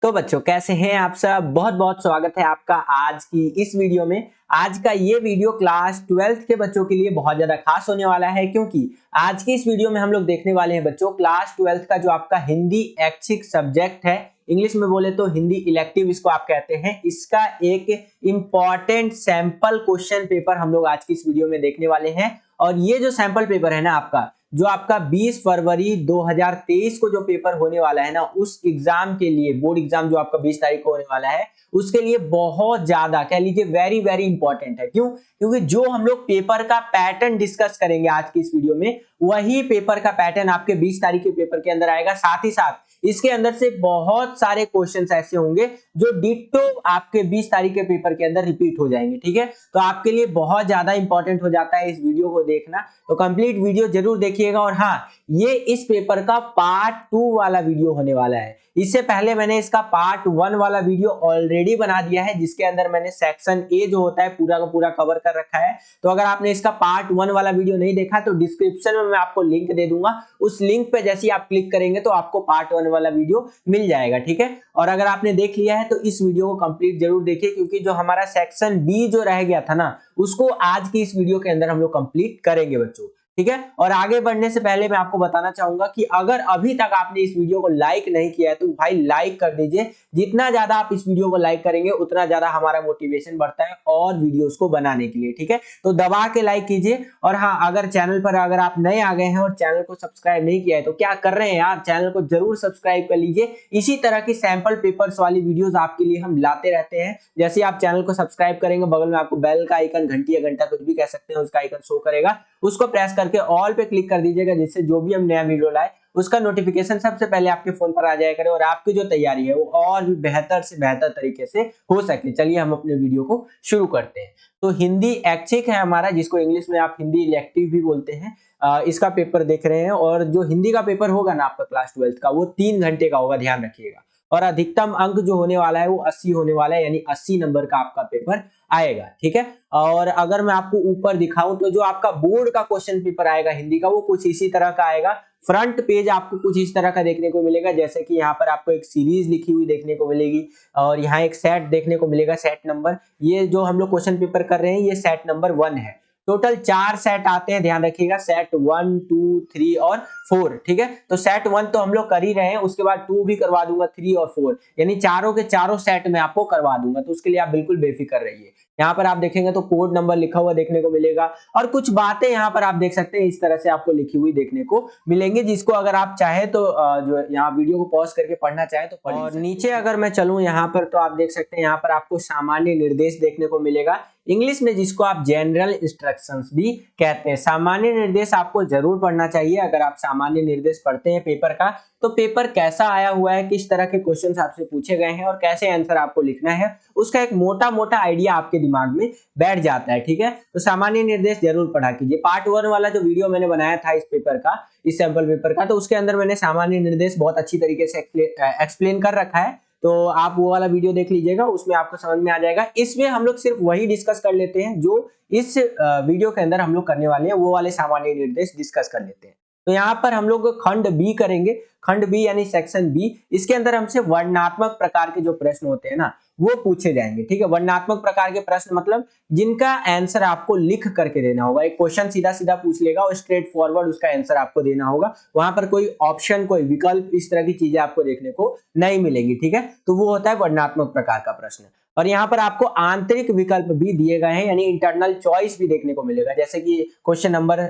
तो बच्चों कैसे हैं आप सब। बहुत बहुत स्वागत है आपका आज की इस वीडियो में। आज का ये वीडियो क्लास 12th के बच्चों के लिए बहुत ज्यादा खास होने वाला है, क्योंकि आज की इस वीडियो में हम लोग देखने वाले हैं बच्चों क्लास 12th का जो आपका हिंदी ऐच्छिक सब्जेक्ट है, इंग्लिश में बोले तो हिंदी इलेक्टिव इसको आप कहते हैं, इसका एक इंपॉर्टेंट सैंपल क्वेश्चन पेपर हम लोग आज की इस वीडियो में देखने वाले हैं। और ये जो सैंपल पेपर है ना आपका, जो आपका 20 फरवरी 2023 को जो पेपर होने वाला है ना, उस एग्जाम के लिए, बोर्ड एग्जाम जो आपका 20 तारीख को होने वाला है, उसके लिए बहुत ज्यादा कह लीजिए वेरी वेरी इंपॉर्टेंट है। क्यों? क्योंकि जो हम लोग पेपर का पैटर्न डिस्कस करेंगे आज की इस वीडियो में, वही पेपर का पैटर्न आपके 20 तारीख के पेपर के अंदर आएगा। साथ ही साथ इसके अंदर से बहुत सारे क्वेश्चंस ऐसे होंगे जो डिट्टो आपके 20 तारीख के पेपर के अंदर रिपीट हो जाएंगे। ठीक है, तो आपके लिए बहुत ज्यादा इंपॉर्टेंट हो जाता है इस वीडियो को देखना, तो कंप्लीट वीडियो जरूर देखिएगा। और हाँ, ये इस पेपर का पार्ट 2 वाला वीडियो होने वाला है। इससे पहले मैंने इसका पार्ट 1 वाला वीडियो ऑलरेडी बना दिया है, जिसके अंदर मैंने सेक्शन ए जो होता है पूरा का पूरा कवर कर रखा है। तो अगर आपने इसका पार्ट 1 वाला वीडियो नहीं देखा तो डिस्क्रिप्शन में मैं आपको लिंक दे दूंगा, उस लिंक पे जैसे ही आप क्लिक करेंगे तो आपको पार्ट 1 वाला वीडियो मिल जाएगा। ठीक है, और अगर आपने देख लिया है तो इस वीडियो को कंप्लीट जरूर देखिए, क्योंकि जो हमारा सेक्शन बी जो रह गया था ना, उसको आज की इस वीडियो के अंदर हम लोग कंप्लीट करेंगे बच्चों। ठीक है, और आगे बढ़ने से पहले मैं आपको बताना चाहूंगा कि अगर अभी तक आपने इस वीडियो को लाइक नहीं किया है तो भाई लाइक कर दीजिए। जितना ज्यादा आप इस वीडियो को लाइक करेंगे उतना ज्यादा हमारा मोटिवेशन बढ़ता है और वीडियोस को बनाने के लिए। ठीक है, तो दबा के लाइक कीजिए। और हाँ, अगर चैनल पर अगर आप नए आ गए हैं और चैनल को सब्सक्राइब नहीं किया है तो क्या कर रहे हैं यार, चैनल को जरूर सब्सक्राइब कर लीजिए। इसी तरह की सैंपल पेपर्स वाली वीडियोस आपके लिए हम लाते रहते हैं। जैसे आप चैनल को सब्सक्राइब करेंगे, बगल में आपको बेल का आइकन, घंटी या घंटा कुछ भी कह सकते हैं, उसका आइकन शो करेगा, उसको प्रेस करके ऑल पे क्लिक कर दीजिएगा, जिससे जो भी हम नया वीडियो लाए उसका नोटिफिकेशन सबसे पहले आपके फोन पर आ जाया करे और आपकी जो तैयारी है वो और भी बेहतर से बेहतर तरीके से हो सके। चलिए हम अपने वीडियो को शुरू करते हैं। तो हिंदी ऐच्छिक है हमारा, जिसको इंग्लिश में आप हिंदी इलेक्टिव भी बोलते हैं, इसका पेपर देख रहे हैं। और जो हिंदी का पेपर होगा ना आपका क्लास 12th का, वो 3 घंटे का होगा, ध्यान रखिएगा। और अधिकतम अंक जो होने वाला है वो 80 होने वाला है, यानी 80 नंबर का आपका पेपर आएगा। ठीक है, और अगर मैं आपको ऊपर दिखाऊं तो जो आपका बोर्ड का क्वेश्चन पेपर आएगा हिंदी का, वो कुछ इसी तरह का आएगा। फ्रंट पेज आपको कुछ इस तरह का देखने को मिलेगा, जैसे कि यहाँ पर आपको एक सीरीज लिखी हुई देखने को मिलेगी और यहाँ एक सेट देखने को मिलेगा, सेट नंबर। ये जो हम लोग क्वेश्चन पेपर कर रहे हैं ये सेट नंबर 1 है। टोटल 4 सेट आते हैं, ध्यान रखिएगा, सेट 1, 2, 3 और 4। ठीक है, तो सेट 1 तो हम लोग कर ही रहे हैं, उसके बाद 2 भी करवा दूंगा, 3 और 4, यानी चारों के चारों सेट में आपको करवा दूंगा। तो उसके लिए आप बिल्कुल बेफिक्र रहिए। यहाँ पर आप देखेंगे तो कोड नंबर लिखा हुआ देखने को मिलेगा और कुछ बातें यहाँ पर आप देख सकते हैं इस तरह से आपको लिखी हुई देखने को मिलेंगे, जिसको अगर आप चाहे तो जो यहाँ वीडियो को पॉज करके पढ़ना चाहे तो पढ़। और नीचे अगर मैं चलूं यहाँ पर तो आप देख सकते हैं यहाँ पर आपको सामान्य निर्देश देखने को मिलेगा, इंग्लिश में जिसको आप जनरल इंस्ट्रक्शंस भी कहते हैं। सामान्य निर्देश आपको जरूर पढ़ना चाहिए। अगर आप सामान्य निर्देश पढ़ते हैं पेपर का, तो पेपर कैसा आया हुआ है, किस तरह के क्वेश्चंस आपसे पूछे गए हैं और कैसे आंसर आपको लिखना है, उसका एक मोटा मोटा आइडिया आपके दिमाग में बैठ जाता है। ठीक है, तो सामान्य निर्देश जरूर पढ़ा कीजिए। पार्ट 1 वाला जो वीडियो मैंने बनाया था इस पेपर का, इस सैंपल पेपर का, तो उसके अंदर मैंने सामान्य निर्देश बहुत अच्छी तरीके से एक्सप्लेन कर रखा है, तो आप वो वाला वीडियो देख लीजिएगा, उसमें आपको समझ में आ जाएगा। इसमें हम लोग सिर्फ वही डिस्कस कर लेते हैं जो इस वीडियो के अंदर हम लोग करने वाले हैं, वो वाले सामान्य निर्देश डिस्कस कर लेते हैं। तो यहाँ पर हम लोग खंड बी करेंगे, खंड बी यानी सेक्शन बी। इसके अंदर हमसे वर्णनात्मक प्रकार के जो प्रश्न होते हैं ना, वो पूछे जाएंगे। ठीक है, वर्णनात्मक प्रकार के प्रश्न मतलब जिनका आंसर आपको लिख करके देना होगा। एक क्वेश्चन सीधा सीधा पूछ लेगा और स्ट्रेट फॉरवर्ड उसका आंसर आपको देना होगा, वहां पर कोई ऑप्शन, कोई विकल्प, इस तरह की चीजें आपको देखने को नहीं मिलेंगी। ठीक है, तो वो होता है वर्णनात्मक प्रकार का प्रश्न। और यहाँ पर आपको आंतरिक विकल्प भी दिए गए हैं, यानी इंटरनल चॉइस भी देखने को मिलेगा। जैसे कि क्वेश्चन नंबर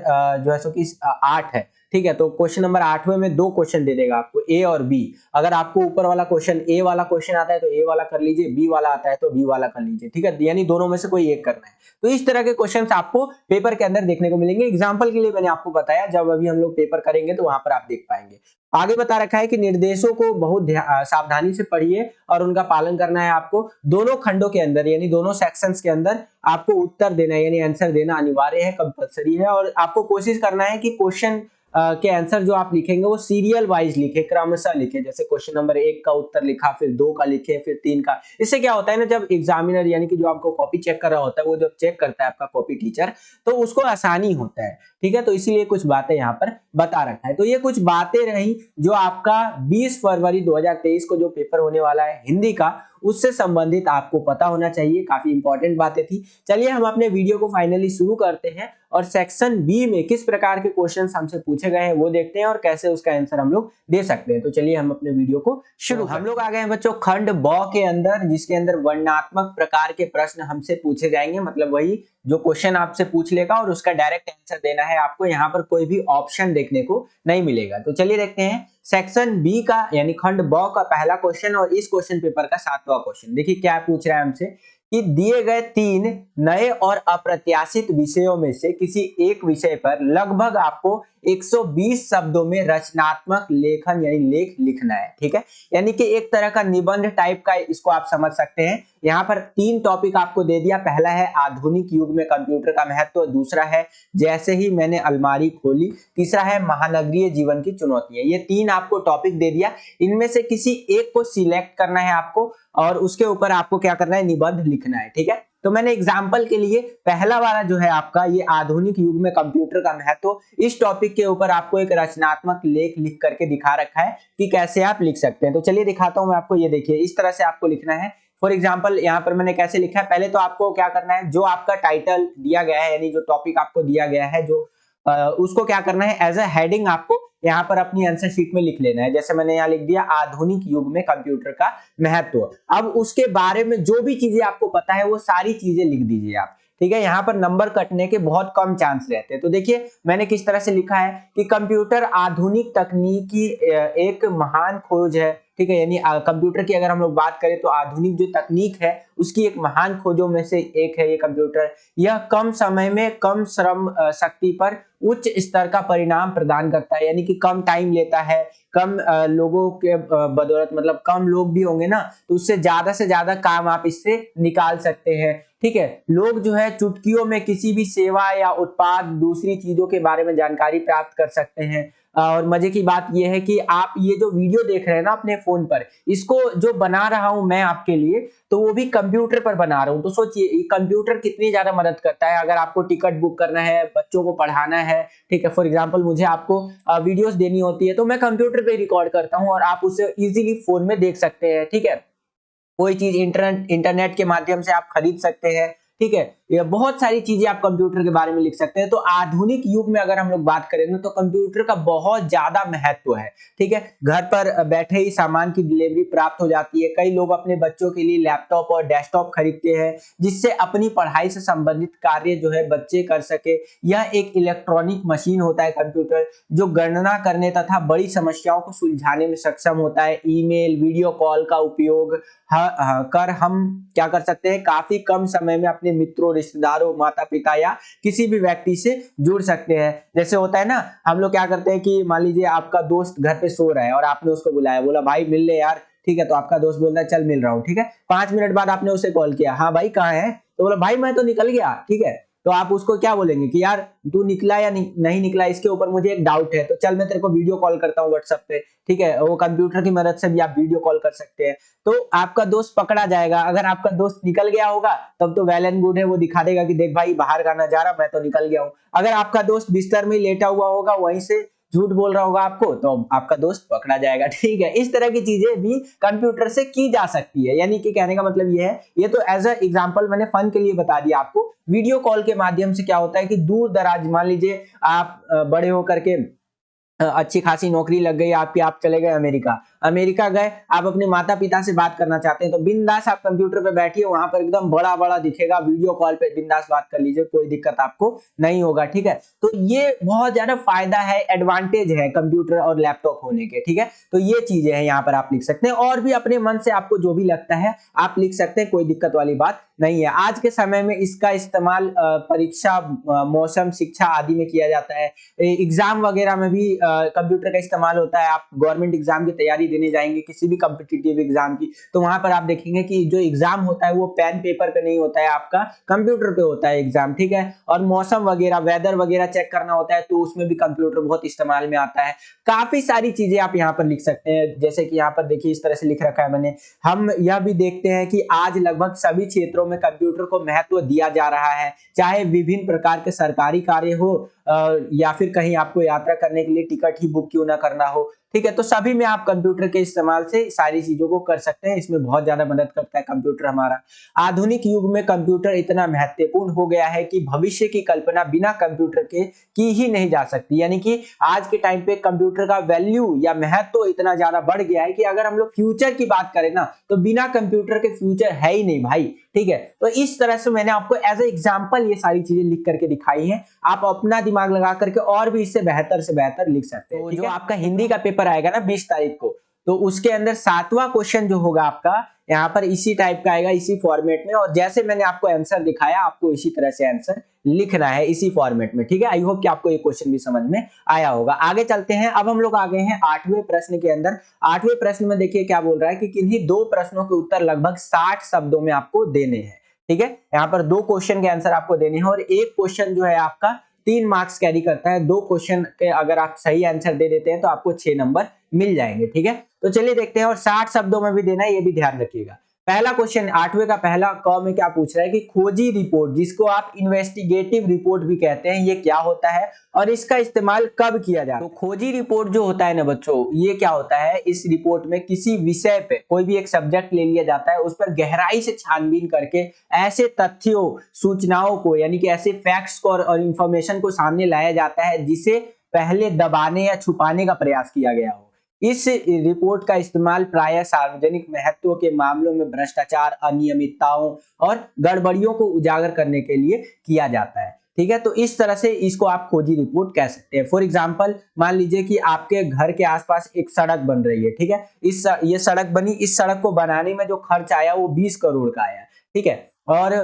जो है सो कि 8 है, ठीक है, तो क्वेश्चन नंबर 8वें में 2 क्वेश्चन दे देगा आपको, ए और बी। अगर आपको ऊपर वाला क्वेश्चन ए वाला क्वेश्चन आता है तो ए वाला कर लीजिए, बी वाला आता है तो बी वाला कर लीजिए। ठीक है, यानी दोनों में से कोई एक करना है। तो इस तरह के क्वेश्चंस आपको पेपर के अंदर देखने को मिलेंगे। एग्जांपल के लिए मैंने आपको बताया, जब अभी हम लोग पेपर करेंगे तो वहां पर आप देख पाएंगे। आगे बता रखा है कि निर्देशों को बहुत सावधानी से पढ़िए और उनका पालन करना है आपको। दोनों खंडों के अंदर यानी दोनों सेक्शंस के अंदर आपको उत्तर देना है, यानी आंसर देना अनिवार्य है, कंपलसरी है। और आपको कोशिश करना है कि क्वेश्चन के आंसर जो आप लिखेंगे वो सीरियल वाइज लिखे, क्रमशः लिखे। जैसे क्वेश्चन नंबर 1 का उत्तर लिखा, फिर 2 का लिखे, फिर 3 का। इससे क्या होता है ना, जब एग्जामिनर यानी कि जो आपको कॉपी चेक कर रहा होता है, वो जब चेक करता है आपका कॉपी टीचर, तो उसको आसानी होता है। ठीक है, तो इसीलिए कुछ बातें यहाँ पर बता रखा है। तो ये कुछ बातें रही जो आपका 20 फरवरी 2023 को जो पेपर होने वाला है हिंदी का, उससे संबंधित आपको पता होना चाहिए। काफी इंपॉर्टेंट बातें थी। चलिए हम अपने वीडियो को फाइनली शुरू करते हैं और सेक्शन बी में किस प्रकार के क्वेश्चंस हमसे पूछे गए हैं वो देखते हैं और कैसे उसका आंसर हम लोग दे सकते हैं। तो चलिए हम अपने वीडियो को शुरू हम लोग आ गए हैं बच्चों खंड ब के अंदर, जिसके अंदर वर्णनात्मक प्रकार के प्रश्न हमसे पूछे जाएंगे। मतलब वही जो क्वेश्चन आपसे पूछ लेगा और उसका डायरेक्ट आंसर देना है आपको। यहाँ पर कोई भी ऑप्शन देखने को नहीं मिलेगा। तो चलिए देखते हैं सेक्शन बी का यानी खंड ब का पहला क्वेश्चन और इस क्वेश्चन पेपर का 7वां क्वेश्चन। देखिए क्या पूछ रहा है हमसे कि दिए गए 3 नए और अप्रत्याशित विषयों में से किसी एक विषय पर लगभग आपको 120 शब्दों में रचनात्मक लेखन यानी लेख लिखना है। ठीक है, यानी कि एक तरह का निबंध टाइप का इसको आप समझ सकते हैं। यहाँ पर 3 टॉपिक आपको दे दिया। पहला है आधुनिक युग में कंप्यूटर का महत्व, दूसरा है जैसे ही मैंने अलमारी खोली, तीसरा है महानगरीय जीवन की चुनौतियां। ये 3 आपको टॉपिक दे दिया। इनमें से किसी एक को सिलेक्ट करना है आपको और उसके ऊपर आपको क्या करना है, निबंध लिखना है। ठीक है, तो मैंने एग्जाम्पल के लिए पहला वाला जो है आपका ये आधुनिक युग में कंप्यूटर का महत्व, इस टॉपिक के ऊपर आपको एक रचनात्मक लेख लिख करके दिखा रखा है कि कैसे आप लिख सकते हैं। तो चलिए दिखाता हूं मैं आपको। ये देखिए इस तरह से आपको लिखना है। फॉर एग्जाम्पल यहाँ पर मैंने कैसे लिखा है, पहले तो आपको क्या करना है, जो आपका टाइटल दिया गया है यानी जो टॉपिक आपको दिया गया है जो उसको क्या करना है, एज अ हेडिंग आपको यहाँ पर अपनी आंसर शीट में लिख लेना है। जैसे मैंने यहाँ लिख दिया आधुनिक युग में कंप्यूटर का महत्व। अब उसके बारे में जो भी चीजें आपको पता है वो सारी चीजें लिख दीजिए आप। ठीक है, यहाँ पर नंबर कटने के बहुत कम चांस रहते हैं। तो देखिए मैंने किस तरह से लिखा है कि कंप्यूटर आधुनिक तकनीकी एक महान खोज है। ठीक है, यानी कंप्यूटर की अगर हम लोग बात करें तो आधुनिक जो तकनीक है उसकी एक महान खोजों में से एक है ये कंप्यूटर। यह कम समय में कम श्रम शक्ति पर उच्च स्तर का परिणाम प्रदान करता है, यानी कि कम टाइम लेता है, कम लोगों के बदौलत, मतलब कम लोग भी होंगे ना तो उससे से ज्यादा काम आप इससे निकाल सकते हैं। ठीक है, लोग जो है चुटकियों में किसी भी सेवा या उत्पाद दूसरी चीजों के बारे में जानकारी प्राप्त कर सकते हैं। और मजे की बात यह है कि आप ये जो वीडियो देख रहे हैं ना अपने फोन पर, इसको जो बना रहा हूं मैं आपके लिए, तो वो भी कंप्यूटर पर बना रहा हूं। तो सोचिए ये कंप्यूटर कितनी ज्यादा मदद करता है। अगर आपको टिकट बुक करना है, बच्चों को पढ़ाना है, ठीक है, फॉर एग्जांपल मुझे आपको वीडियोस देनी होती है तो मैं कंप्यूटर पे रिकॉर्ड करता हूं और आप उसे इजीली फोन में देख सकते हैं। ठीक है, कोई चीज इंटरनेट के माध्यम से आप खरीद सकते हैं। ठीक है, ये बहुत सारी चीजें आप कंप्यूटर के बारे में लिख सकते हैं। तो आधुनिक युग में अगर हम लोग बात करें ना तो कंप्यूटर का बहुत ज्यादा महत्व है। ठीक है, घर पर बैठे ही सामान की डिलीवरी प्राप्त हो जाती है। कई लोग अपने बच्चों के लिए लैपटॉप और डेस्कटॉप खरीदते हैं जिससे अपनी पढ़ाई से संबंधित कार्य जो है बच्चे कर सके। यह एक इलेक्ट्रॉनिक मशीन होता है कंप्यूटर, जो गणना करने तथा बड़ी समस्याओं को सुलझाने में सक्षम होता है। ईमेल, वीडियो कॉल का उपयोग कर हम क्या कर सकते हैं, काफी कम समय में अपने मित्रों, रिश्तेदारों, माता पिता या किसी भी व्यक्ति से जुड़ सकते हैं। जैसे होता है ना, हम लोग क्या करते हैं कि मान लीजिए आपका दोस्त घर पे सो रहा है और आपने उसको बुलाया, बोला भाई मिल ले यार। ठीक है, तो आपका दोस्त बोलता है चल मिल रहा हूँ। ठीक है, 5 मिनट बाद आपने उसे कॉल किया, हाँ भाई कहाँ है, तो बोला भाई मैं तो निकल गया। ठीक है, तो आप उसको क्या बोलेंगे कि यार तू निकला या नहीं निकला, इसके ऊपर मुझे एक डाउट है, तो चल मैं तेरे को वीडियो कॉल करता हूँ व्हाट्सएप पे। ठीक है, वो कंप्यूटर की मदद से भी आप वीडियो कॉल कर सकते हैं। तो आपका दोस्त पकड़ा जाएगा। अगर आपका दोस्त निकल गया होगा तब तो वेल एंड गुड है, वो दिखा देगा कि देख भाई बाहर का नजारा, मैं तो निकल गया हूं। अगर आपका दोस्त बिस्तर में लेटा हुआ होगा, वहीं से झूठ बोल रहा होगा आपको, तो आपका दोस्त पकड़ा जाएगा। ठीक है, इस तरह की चीजें भी कंप्यूटर से की जा सकती है। यानी कि कहने का मतलब ये है, ये तो एज अ एग्जांपल मैंने फन के लिए बता दिया आपको। वीडियो कॉल के माध्यम से क्या होता है कि दूर दराज, मान लीजिए आप बड़े होकर के अच्छी खासी नौकरी लग गई आपकी, आप चले गए अमेरिका गए, आप अपने माता पिता से बात करना चाहते हैं तो बिंदास आप कंप्यूटर पे बैठिए, वहां पर एकदम बड़ा बड़ा दिखेगा, वीडियो कॉल पे बिंदास बात कर लीजिए, कोई दिक्कत आपको नहीं होगा। ठीक है, तो ये बहुत ज्यादा फायदा है, एडवांटेज है कंप्यूटर और लैपटॉप होने के। ठीक है, तो ये चीजें हैं यहाँ पर आप लिख सकते हैं और भी अपने मन से आपको जो भी लगता है आप लिख सकते हैं, कोई दिक्कत वाली बात नहीं है। आज के समय में इसका इस्तेमाल परीक्षा, मौसम, शिक्षा आदि में किया जाता है। एग्जाम वगैरह में भी कंप्यूटर का इस्तेमाल होता है। आप गवर्नमेंट एग्जाम की तैयारी देने जाएंगे किसी भी कॉम्पिटिटिव एग्जाम की, तो वहां पर आप देखेंगे कि जो एग्जाम होता है वो पेन पेपर पे नहीं होता है, आपका कंप्यूटर पे होता है एग्जाम, ठीक है। और मौसम वगैरह, वेदर वगैरह चेक करना होता है तो उसमें भी कंप्यूटर बहुत इस्तेमाल में आता है। काफी सारी चीजें आप यहाँ पर लिख सकते हैं, जैसे कि यहाँ पर देखिए इस तरह से लिख रखा है मैंने। हम यह भी देखते हैं कि आज लगभग सभी क्षेत्रों में कंप्यूटर को महत्व दिया जा रहा है, चाहे विभिन्न प्रकार के सरकारी कार्य हो या फिर कहीं आपको यात्रा करने के लिए टिकट ही बुक क्यों ना करना हो, ठीक है। तो सभी में आप कंप्यूटर के इस्तेमाल से सारी चीजों को कर सकते हैं, इसमें बहुत ज्यादा मदद करता है कंप्यूटर हमारा। आधुनिक युग में कंप्यूटर इतना महत्वपूर्ण हो गया है कि भविष्य की कल्पना बिना कंप्यूटर के की ही नहीं जा सकती। यानी कि आज के टाइम पे कंप्यूटर का वैल्यू या महत्व इतना ज्यादा बढ़ गया है कि अगर हम लोग फ्यूचर की बात करें ना, तो बिना कंप्यूटर के फ्यूचर है ही नहीं भाई, ठीक है। तो इस तरह से मैंने आपको एज ए एग्जांपल ये सारी चीजें लिख करके दिखाई हैं, आप अपना दिमाग लगा करके और भी इससे बेहतर लिख सकते हैं। तो जो आपका हिंदी का पेपर आएगा ना 20 तारीख को, तो उसके अंदर 7वां क्वेश्चन जो होगा आपका यहाँ पर इसी टाइप का आएगा, इसी फॉर्मेट में, और जैसे मैंने आपको आंसर दिखाया आपको इसी तरह से आंसर लिखना है इसी फॉर्मेट में, ठीक है। आई होप कि आपको ये क्वेश्चन भी समझ में आया होगा। आगे चलते हैं, अब हम लोग आ गए हैं 8वें प्रश्न के अंदर। 8वें प्रश्न में देखिए क्या बोल रहा है कि किन्हीं 2 प्रश्नों के उत्तर लगभग 60 शब्दों में आपको देने हैं, ठीक है। यहाँ पर 2 क्वेश्चन के आंसर आपको देने हैं और एक क्वेश्चन जो है आपका 3 मार्क्स कैरी करता है। 2 क्वेश्चन के अगर आप सही आंसर दे देते हैं तो आपको 6 नंबर मिल जाएंगे, ठीक है। तो चलिए देखते हैं, और 60 शब्दों में भी देना है, ये भी ध्यान रखिएगा। पहला क्वेश्चन 8वें का पहला क में क्या पूछ रहा है कि खोजी रिपोर्ट, जिसको आप इन्वेस्टिगेटिव रिपोर्ट भी कहते हैं, ये क्या होता है और इसका इस्तेमाल कब किया जाता है। तो खोजी रिपोर्ट जो होता है ना बच्चों, ये क्या होता है, इस रिपोर्ट में किसी विषय पे कोई भी एक सब्जेक्ट ले लिया जाता है, उस पर गहराई से छानबीन करके ऐसे तथ्यों, सूचनाओं को, यानी कि ऐसे फैक्ट्स को और इंफॉर्मेशन को सामने लाया जाता है जिसे पहले दबाने या छुपाने का प्रयास किया गया हो। इस रिपोर्ट का इस्तेमाल प्रायः सार्वजनिक महत्व के मामलों में भ्रष्टाचार, अनियमितताओं और गड़बड़ियों को उजागर करने के लिए किया जाता है, ठीक है। तो इस तरह से इसको आप खोजी रिपोर्ट कह सकते हैं। फॉर एग्जांपल मान लीजिए कि आपके घर के आसपास एक सड़क बन रही है, ठीक है। ये सड़क बनी, इस सड़क को बनाने में जो खर्च आया वो 20 करोड़ का आया, ठीक है। और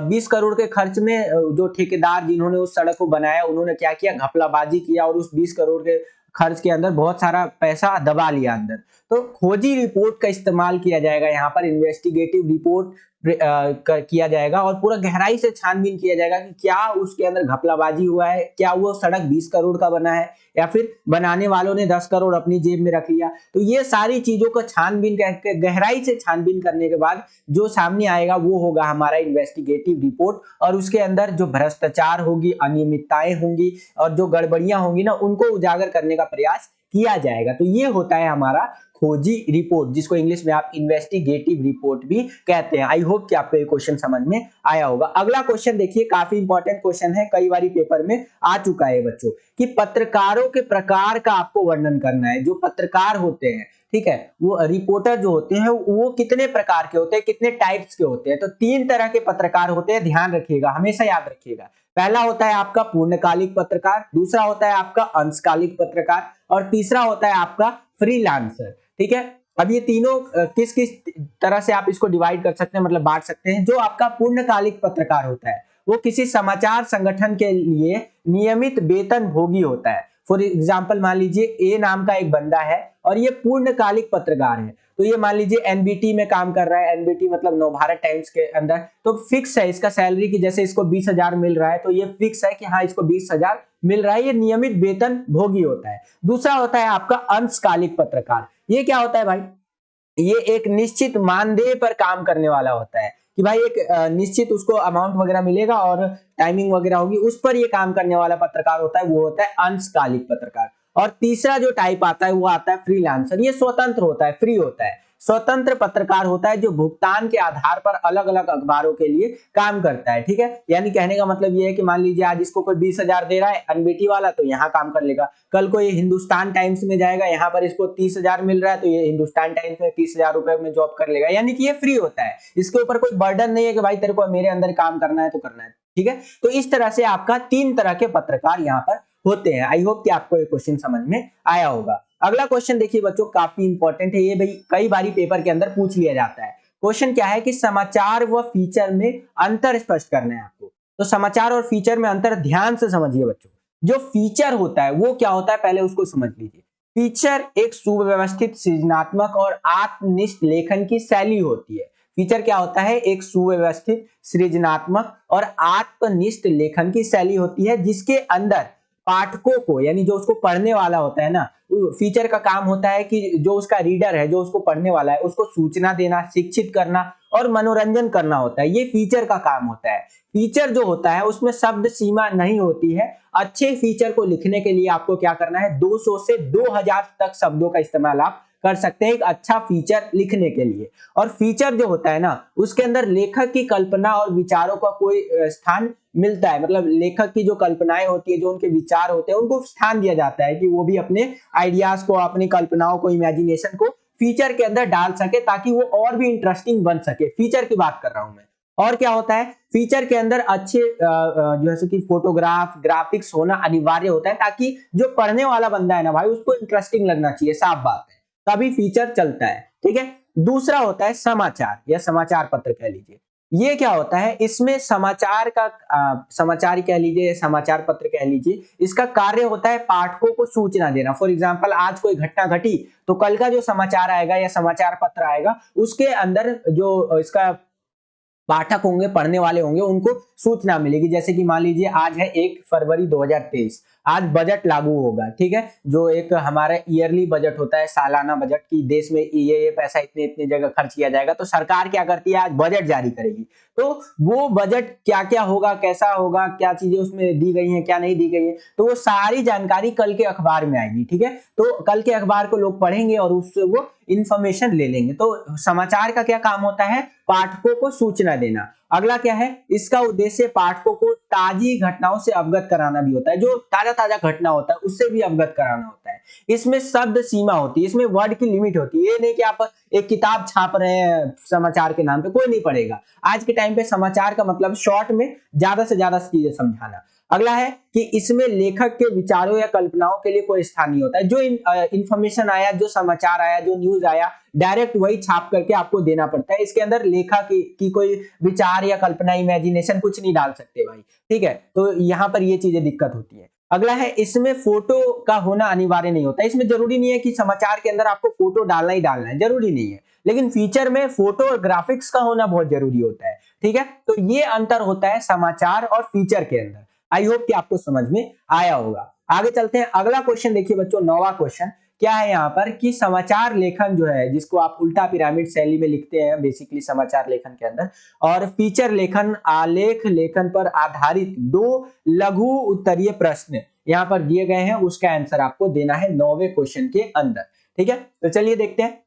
20 करोड़ के खर्च में जो ठेकेदार जिन्होंने उस सड़क को बनाया, उन्होंने क्या किया, घपलाबाजी किया और उस 20 करोड़ के खर्च के अंदर बहुत सारा पैसा दबा लिया अंदर। तो खोजी रिपोर्ट का इस्तेमाल किया जाएगा यहाँ पर, इन्वेस्टिगेटिव रिपोर्ट किया जाएगा और पूरा गहराई से छानबीन किया जाएगा कि क्या उसके अंदर घपलाबाजी हुआ है, क्या वो सड़क 20 करोड़ का बना है या फिर बनाने वालों ने 10 करोड़ अपनी जेब में रख लिया। तो ये सारी चीजों को छानबीन करके, गहराई से छानबीन करने के बाद जो सामने आएगा वो होगा हमारा इन्वेस्टिगेटिव रिपोर्ट, और उसके अंदर जो भ्रष्टाचार होगी, अनियमितताएं होंगी और जो गड़बड़ियां होंगी ना, उनको उजागर करने का प्रयास किया जाएगा। तो ये होता है हमारा खोजी रिपोर्ट, जिसको इंग्लिश में आप इन्वेस्टिगेटिव रिपोर्ट भी कहते हैं। आई होप कि आपको ये क्वेश्चन समझ में आया होगा। अगला क्वेश्चन देखिए, काफी इंपॉर्टेंट क्वेश्चन है, कई बार पेपर में आ चुका है बच्चों, कि पत्रकारों के प्रकार का आपको वर्णन करना है। जो पत्रकार होते हैं, ठीक है, वो रिपोर्टर जो होते हैं वो कितने प्रकार के होते हैं, कितने टाइप्स के होते हैं। तो 3 तरह के पत्रकार होते हैं, ध्यान रखिएगा, हमेशा याद रखिएगा। पहला होता है आपका पूर्णकालिक पत्रकार, दूसरा होता है आपका अंशकालिक पत्रकार और तीसरा होता है आपका फ्रीलांसर, ठीक है। अब ये तीनों किस किस तरह से आप इसको डिवाइड कर सकते हैं, मतलब बांट सकते हैं। जो आपका पूर्णकालिक पत्रकार होता है वो किसी समाचार संगठन के लिए नियमित वेतन भोगी होता है। फॉर एग्जाम्पल मान लीजिए ए नाम का एक बंदा है और ये पूर्णकालिक पत्रकार है, तो ये मान लीजिए एनबीटी में काम कर रहा है, एनबीटी मतलब नवभारत टाइम्स के अंदर, तो फिक्स है इसका सैलरी की, जैसे इसको 20,000 मिल रहा है तो ये फिक्स है कि हाँ इसको 20,000 मिल रहा है, ये नियमित वेतन भोगी होता है। दूसरा होता है आपका अंशकालिक पत्रकार। ये क्या होता है भाई, ये एक निश्चित मानदेय पर काम करने वाला होता है, कि भाई एक निश्चित उसको अमाउंट वगैरह मिलेगा और टाइमिंग वगैरह होगी, उस पर ये काम करने वाला पत्रकार होता है, वो होता है अंशकालिक पत्रकार। और तीसरा जो टाइप आता है वो आता है फ्रीलांसर। ये स्वतंत्र होता है, फ्री होता है, स्वतंत्र पत्रकार होता है, जो भुगतान के आधार पर अलग अलग अखबारों के लिए काम करता है, ठीक है। यानी कहने का मतलब ये है कि मान लीजिए आज इसको कोई 20,000 दे रहा है एनबीटी वाला, तो यहाँ काम कर लेगा। कल को ये हिंदुस्तान टाइम्स में जाएगा, यहाँ पर इसको 30,000 मिल रहा है, तो ये हिंदुस्तान टाइम्स में 30,000 रुपए में जॉब कर लेगा। यानी कि ये फ्री होता है, इसके ऊपर कोई बर्डन नहीं है कि भाई तेरे को मेरे अंदर काम करना है तो करना है, ठीक है। तो इस तरह से आपका 3 तरह के पत्रकार यहाँ पर होते हैं। आई होप कि आपको ये क्वेश्चन समझ में आया होगा। अगला क्वेश्चन देखिए बच्चों, काफी इंपॉर्टेंट है ये भाई, कई बारी पेपर के अंदर पूछ लिया जाता है। क्वेश्चन क्या है कि समाचार व फीचर में अंतर स्पष्ट करना है आपको। तो समाचार और फीचर में अंतर ध्यान से समझिए बच्चों। जो फीचर होता है वो क्या होता है, पहले उसको समझ लीजिए। फीचर एक सुव्यवस्थित, सृजनात्मक और आत्मनिष्ठ लेखन की शैली होती है। फीचर क्या होता है? एक सुव्यवस्थित, सृजनात्मक और आत्मनिष्ठ लेखन की शैली होती है जिसके अंदर पाठकों को, यानी जो उसको पढ़ने वाला होता है ना, फीचर का काम होता है कि जो उसका रीडर है, जो उसको पढ़ने वाला है, उसको सूचना देना, शिक्षित करना और मनोरंजन करना होता है। ये फीचर का काम होता है। फीचर जो होता है उसमें शब्द सीमा नहीं होती है। अच्छे फीचर को लिखने के लिए आपको क्या करना है? 200 से 2000 तक शब्दों का इस्तेमाल आप कर सकते हैं एक अच्छा फीचर लिखने के लिए। और फीचर जो होता है ना, उसके अंदर लेखक की कल्पना और विचारों का कोई स्थान मिलता है। मतलब लेखक की जो कल्पनाएं होती है, जो उनके विचार होते हैं, उनको स्थान दिया जाता है कि वो भी अपने आइडियाज को, अपनी कल्पनाओं को, इमेजिनेशन को फीचर के अंदर डाल सके ताकि वो और भी इंटरेस्टिंग बन सके। फीचर की बात कर रहा हूं मैं। और क्या होता है? फीचर के अंदर अच्छे जैसे कि फोटोग्राफ, ग्राफिक्स होना अनिवार्य होता है ताकि जो पढ़ने वाला बंदा है ना भाई, उसको इंटरेस्टिंग लगना चाहिए। साफ बात है, तभी फीचर चलता है। ठीक है। दूसरा होता है समाचार या समाचार पत्र कह लीजिए। ये क्या होता है? इसमें समाचार का समाचार कह लीजिए, समाचार पत्र कह लीजिए, इसका कार्य होता है पाठकों को सूचना देना। फॉर एग्जांपल, आज कोई घटना घटी तो कल का जो समाचार आएगा या समाचार पत्र आएगा, उसके अंदर जो इसका पाठक होंगे, पढ़ने वाले होंगे, उनको सूचना मिलेगी। जैसे कि मान लीजिए आज है 1 फरवरी 2023, आज बजट लागू होगा। ठीक है। जो एक हमारा ईयरली बजट होता है, सालाना बजट, की देश में ये पैसा इतने इतने जगह खर्च किया जाएगा, तो सरकार क्या करती है? आज बजट जारी करेगी। तो वो बजट क्या क्या होगा, कैसा होगा, क्या चीजें उसमें दी गई हैं, क्या नहीं दी गई है, तो वो सारी जानकारी कल के अखबार में आएगी। ठीक है। तो कल के अखबार को लोग पढ़ेंगे और उससे वो इंफॉर्मेशन ले लेंगे। तो समाचार का क्या काम होता है? पाठकों को सूचना देना। अगला क्या है? इसका उद्देश्य पाठकों को ताजी घटनाओं से अवगत कराना भी होता है। जो ताजा ताजा घटना होता है उससे भी अवगत कराना होता है। इसमें शब्द सीमा होती है, इसमें वर्ड की लिमिट होती है। ये नहीं कि आप एक किताब छाप रहे हैं समाचार के नाम पे, कोई नहीं पढ़ेगा। आज के टाइम पे समाचार का मतलब शॉर्ट में ज्यादा से ज्यादा चीजें समझाना। अगला है कि इसमें लेखक के विचारों या कल्पनाओं के लिए कोई स्थान नहीं होता है। जो इंफॉर्मेशन आया, जो समाचार आया, जो न्यूज आया, डायरेक्ट वही छाप करके आपको देना पड़ता है। इसके अंदर लेखक की कोई विचार या कल्पना, इमेजिनेशन कुछ नहीं डाल सकते भाई। ठीक है। तो यहाँ पर ये चीजें दिक्कत होती है। अगला है, इसमें फोटो का होना अनिवार्य नहीं होता। इसमें जरूरी नहीं है कि समाचार के अंदर आपको फोटो डालना ही डालना है, जरूरी नहीं है। लेकिन फीचर में फोटो और ग्राफिक्स का होना बहुत जरूरी होता है। ठीक है। तो ये अंतर होता है समाचार और फीचर के अंदर। आई होप कि आपको समझ में आया होगा। आगे चलते हैं। अगला क्वेश्चन देखिए बच्चों, 9वां क्वेश्चन क्या है यहाँ पर कि समाचार लेखन जो है, जिसको आप उल्टा पिरामिड शैली में लिखते हैं बेसिकली समाचार लेखन के अंदर, और फीचर लेखन, आलेख लेखन पर आधारित 2 लघु उत्तरीय प्रश्न यहाँ पर दिए गए हैं। उसका आंसर आपको देना है 9वें क्वेश्चन के अंदर। ठीक है। तो चलिए देखते हैं।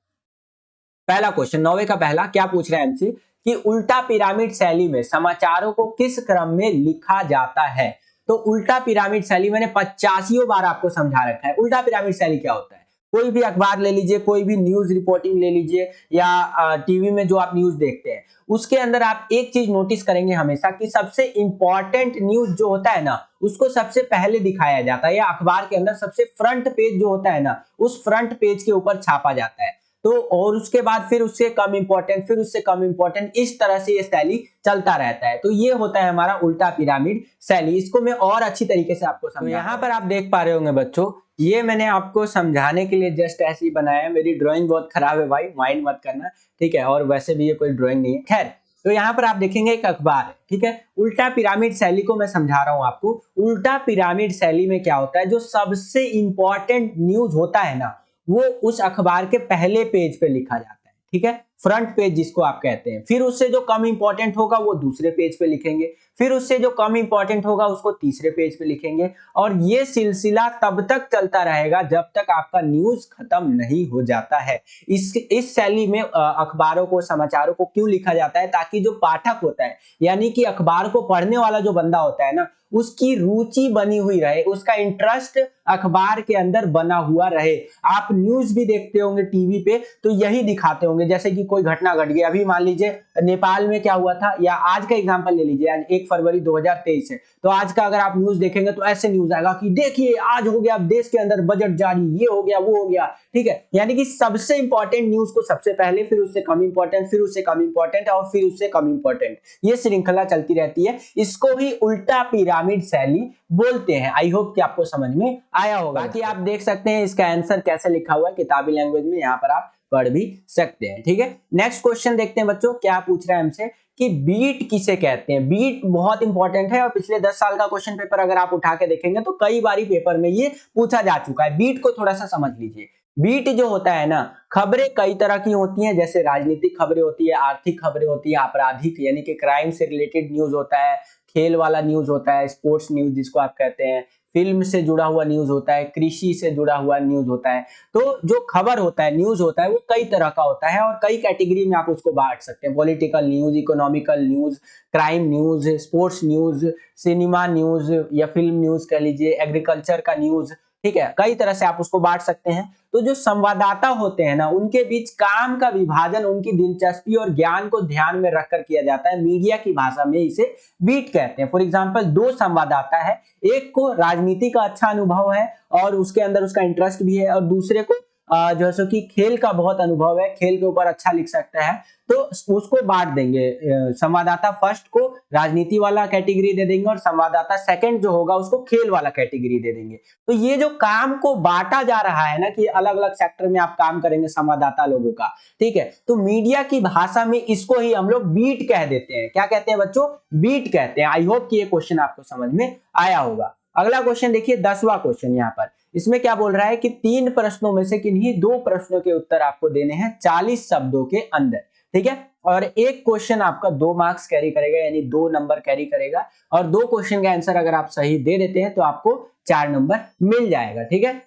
पहला क्वेश्चन 9वें का पहला क्या पूछ रहा है हमसे कि उल्टा पिरामिड शैली में समाचारों को किस क्रम में लिखा जाता है। तो उल्टा पिरामिड शैली मैंने 85 बार आपको समझा रखा है। उल्टा पिरामिड शैली क्या होता है? कोई भी अखबार ले लीजिए, कोई भी न्यूज रिपोर्टिंग ले लीजिए, या टीवी में जो आप न्यूज देखते हैं, उसके अंदर आप एक चीज नोटिस करेंगे हमेशा कि सबसे इंपॉर्टेंट न्यूज जो होता है ना, उसको सबसे पहले दिखाया जाता है, या अखबार के अंदर सबसे फ्रंट पेज जो होता है ना, उस फ्रंट पेज के ऊपर छापा जाता है। तो और उसके बाद फिर उससे कम इंपॉर्टेंट, फिर उससे कम इंपॉर्टेंट, इस तरह से ये शैली चलता रहता है। तो ये होता है हमारा उल्टा पिरामिड शैली। इसको मैं और अच्छी तरीके से आपको समझाता हूं। यहाँ पर आप देख पा रहे होंगे बच्चों, ये मैंने आपको समझाने के लिए जस्ट ऐसे ही बनाया है। मेरी ड्राइंग बहुत खराब है भाई, माइंड मत करना। ठीक है। और वैसे भी ये कोई ड्राइंग नहीं है। खैर, तो यहाँ पर आप देखेंगे एक अखबार है। ठीक है। उल्टा पिरामिड शैली को मैं समझा रहा हूं आपको। उल्टा पिरामिड शैली में क्या होता है, जो सबसे इंपॉर्टेंट न्यूज होता है ना, वो उस अखबार के पहले पेज पे लिखा जाता है। ठीक है। फ्रंट पेज जिसको आप कहते हैं। फिर उससे जो कम इंपॉर्टेंट होगा वो दूसरे पेज पे लिखेंगे, फिर उससे जो कम इंपॉर्टेंट होगा उसको तीसरे पेज पे लिखेंगे, और ये सिलसिला तब तक चलता रहेगा जब तक आपका न्यूज खत्म नहीं हो जाता है। इस शैली में अखबारों को, समाचारों को क्यों लिखा जाता है? ताकि जो पाठक होता है, यानी कि अखबार को पढ़ने वाला जो बंदा होता है ना, उसकी रुचि बनी हुई रहे, उसका इंटरेस्ट अखबार के अंदर बना हुआ रहे। आप न्यूज भी देखते होंगे टीवी पे, तो यही दिखाते होंगे, जैसे कि कि कोई घटना घट गई, अभी मान लीजिए नेपाल में क्या हुआ था, या आज का एग्जांपल ले लीजिए, आज 1 फरवरी 2023 है, तो आज का अगर आप न्यूज देखेंगे तो ऐसे न्यूज आएगा कि देखिए आज हो गया देश के अंदर बजट जारी, ये हो गया वो हो गया, ठीक है। यानी कि सबसे इंपॉर्टेंट न्यूज को सबसे पहले, फिर उससे कम इंपॉर्टेंट, फिर उससे कम इंपॉर्टेंट और फिर उससे कम इंपॉर्टेंट, ये श्रृंखला चलती रहती है। इसको ही उल्टा पिरामिड शैली बोलते हैं। आई होप कि आपको समझ में आया होगा। बाकी आप देख सकते हैं इसका आंसर कैसे लिखा हुआ है किताबी लैंग्वेज में, यहाँ पर आप पढ़ भी सकते हैं, ठीक है। नेक्स्ट क्वेश्चन देखते हैं बच्चों, क्या पूछ रहा है हमसे कि बीट किसे कहते हैं। बीट बहुत इंपॉर्टेंट है और पिछले 10 साल का क्वेश्चन पेपर अगर आप उठा के देखेंगे तो कई बारी पेपर में ये पूछा जा चुका है। बीट को थोड़ा सा समझ लीजिए। बीट जो होता है ना, खबरें कई तरह की होती हैं, जैसे राजनीतिक खबरें होती है, आर्थिक खबरें होती है, आपराधिक यानी कि क्राइम से रिलेटेड न्यूज होता है, खेल वाला न्यूज होता है, स्पोर्ट्स न्यूज जिसको आप कहते हैं, फिल्म से जुड़ा हुआ न्यूज होता है, कृषि से जुड़ा हुआ न्यूज होता है। तो जो खबर होता है, न्यूज होता है, वो कई तरह का होता है और कई कैटेगरी में आप उसको बांट सकते हैं। Political news, economical news, crime news, sports news, cinema news या फिल्म न्यूज कह लीजिए, एग्रीकल्चर का न्यूज, ठीक है। कई तरह से आप उसको बांट सकते हैं। तो जो संवाददाता होते हैं ना, उनके बीच काम का विभाजन उनकी दिलचस्पी और ज्ञान को ध्यान में रखकर किया जाता है। मीडिया की भाषा में इसे बीट कहते हैं। फॉर एग्जांपल, दो संवाददाता है, एक को राजनीति का अच्छा अनुभव है और उसके अंदर उसका इंटरेस्ट भी है, और दूसरे को जो है सो कि खेल का बहुत अनुभव है, खेल के ऊपर अच्छा लिख सकता है, तो उसको बांट देंगे। संवाददाता फर्स्ट को राजनीति वाला कैटेगरी दे देंगे और संवाददाता सेकंड जो होगा उसको खेल वाला कैटेगरी दे देंगे। तो ये जो काम को बांटा जा रहा है ना, कि अलग अलग सेक्टर में आप काम करेंगे संवाददाता लोगों का, ठीक है, तो मीडिया की भाषा में इसको ही हम लोग बीट कह देते हैं। क्या कहते हैं बच्चों? बीट कहते हैं। आई होप कि ये क्वेश्चन आपको समझ में आया होगा। अगला क्वेश्चन देखिए, 10वां क्वेश्चन। यहाँ पर इसमें क्या बोल रहा है कि 3 प्रश्नों में से किन्हीं 2 प्रश्नों के उत्तर आपको देने हैं 40 शब्दों के अंदर, ठीक है। और एक क्वेश्चन आपका 2 मार्क्स कैरी करेगा, यानी 2 नंबर कैरी करेगा, और 2 क्वेश्चन का आंसर अगर आप सही दे देते हैं तो आपको 4 नंबर मिल जाएगा, ठीक है।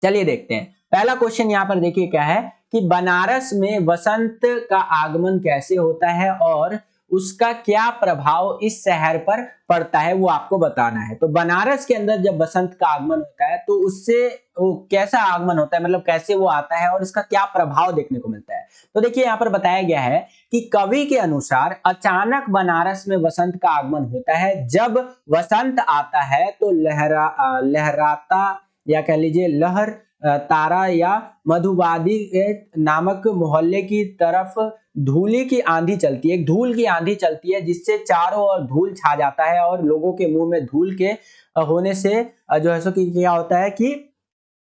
चलिए देखते हैं पहला क्वेश्चन। यहाँ पर देखिए क्या है कि बनारस में वसंत का आगमन कैसे होता है और उसका क्या प्रभाव इस शहर पर पड़ता है, वो आपको बताना है। तो बनारस के अंदर जब वसंत का आगमन होता है तो उससे वो कैसा आगमन होता है, मतलब कैसे वो आता है और इसका क्या प्रभाव देखने को मिलता है। तो देखिए यहाँ पर बताया गया है कि कवि के अनुसार अचानक बनारस में वसंत का आगमन होता है। जब वसंत आता है तो लहराता या कह लीजिए लहर तारा या मधुवादी नामक मोहल्ले की तरफ धूली की आंधी चलती है। एक धूल की आंधी चलती है जिससे चारों ओर धूल छा जाता है और लोगों के मुंह में धूल के होने से जो है सो कि क्या होता है कि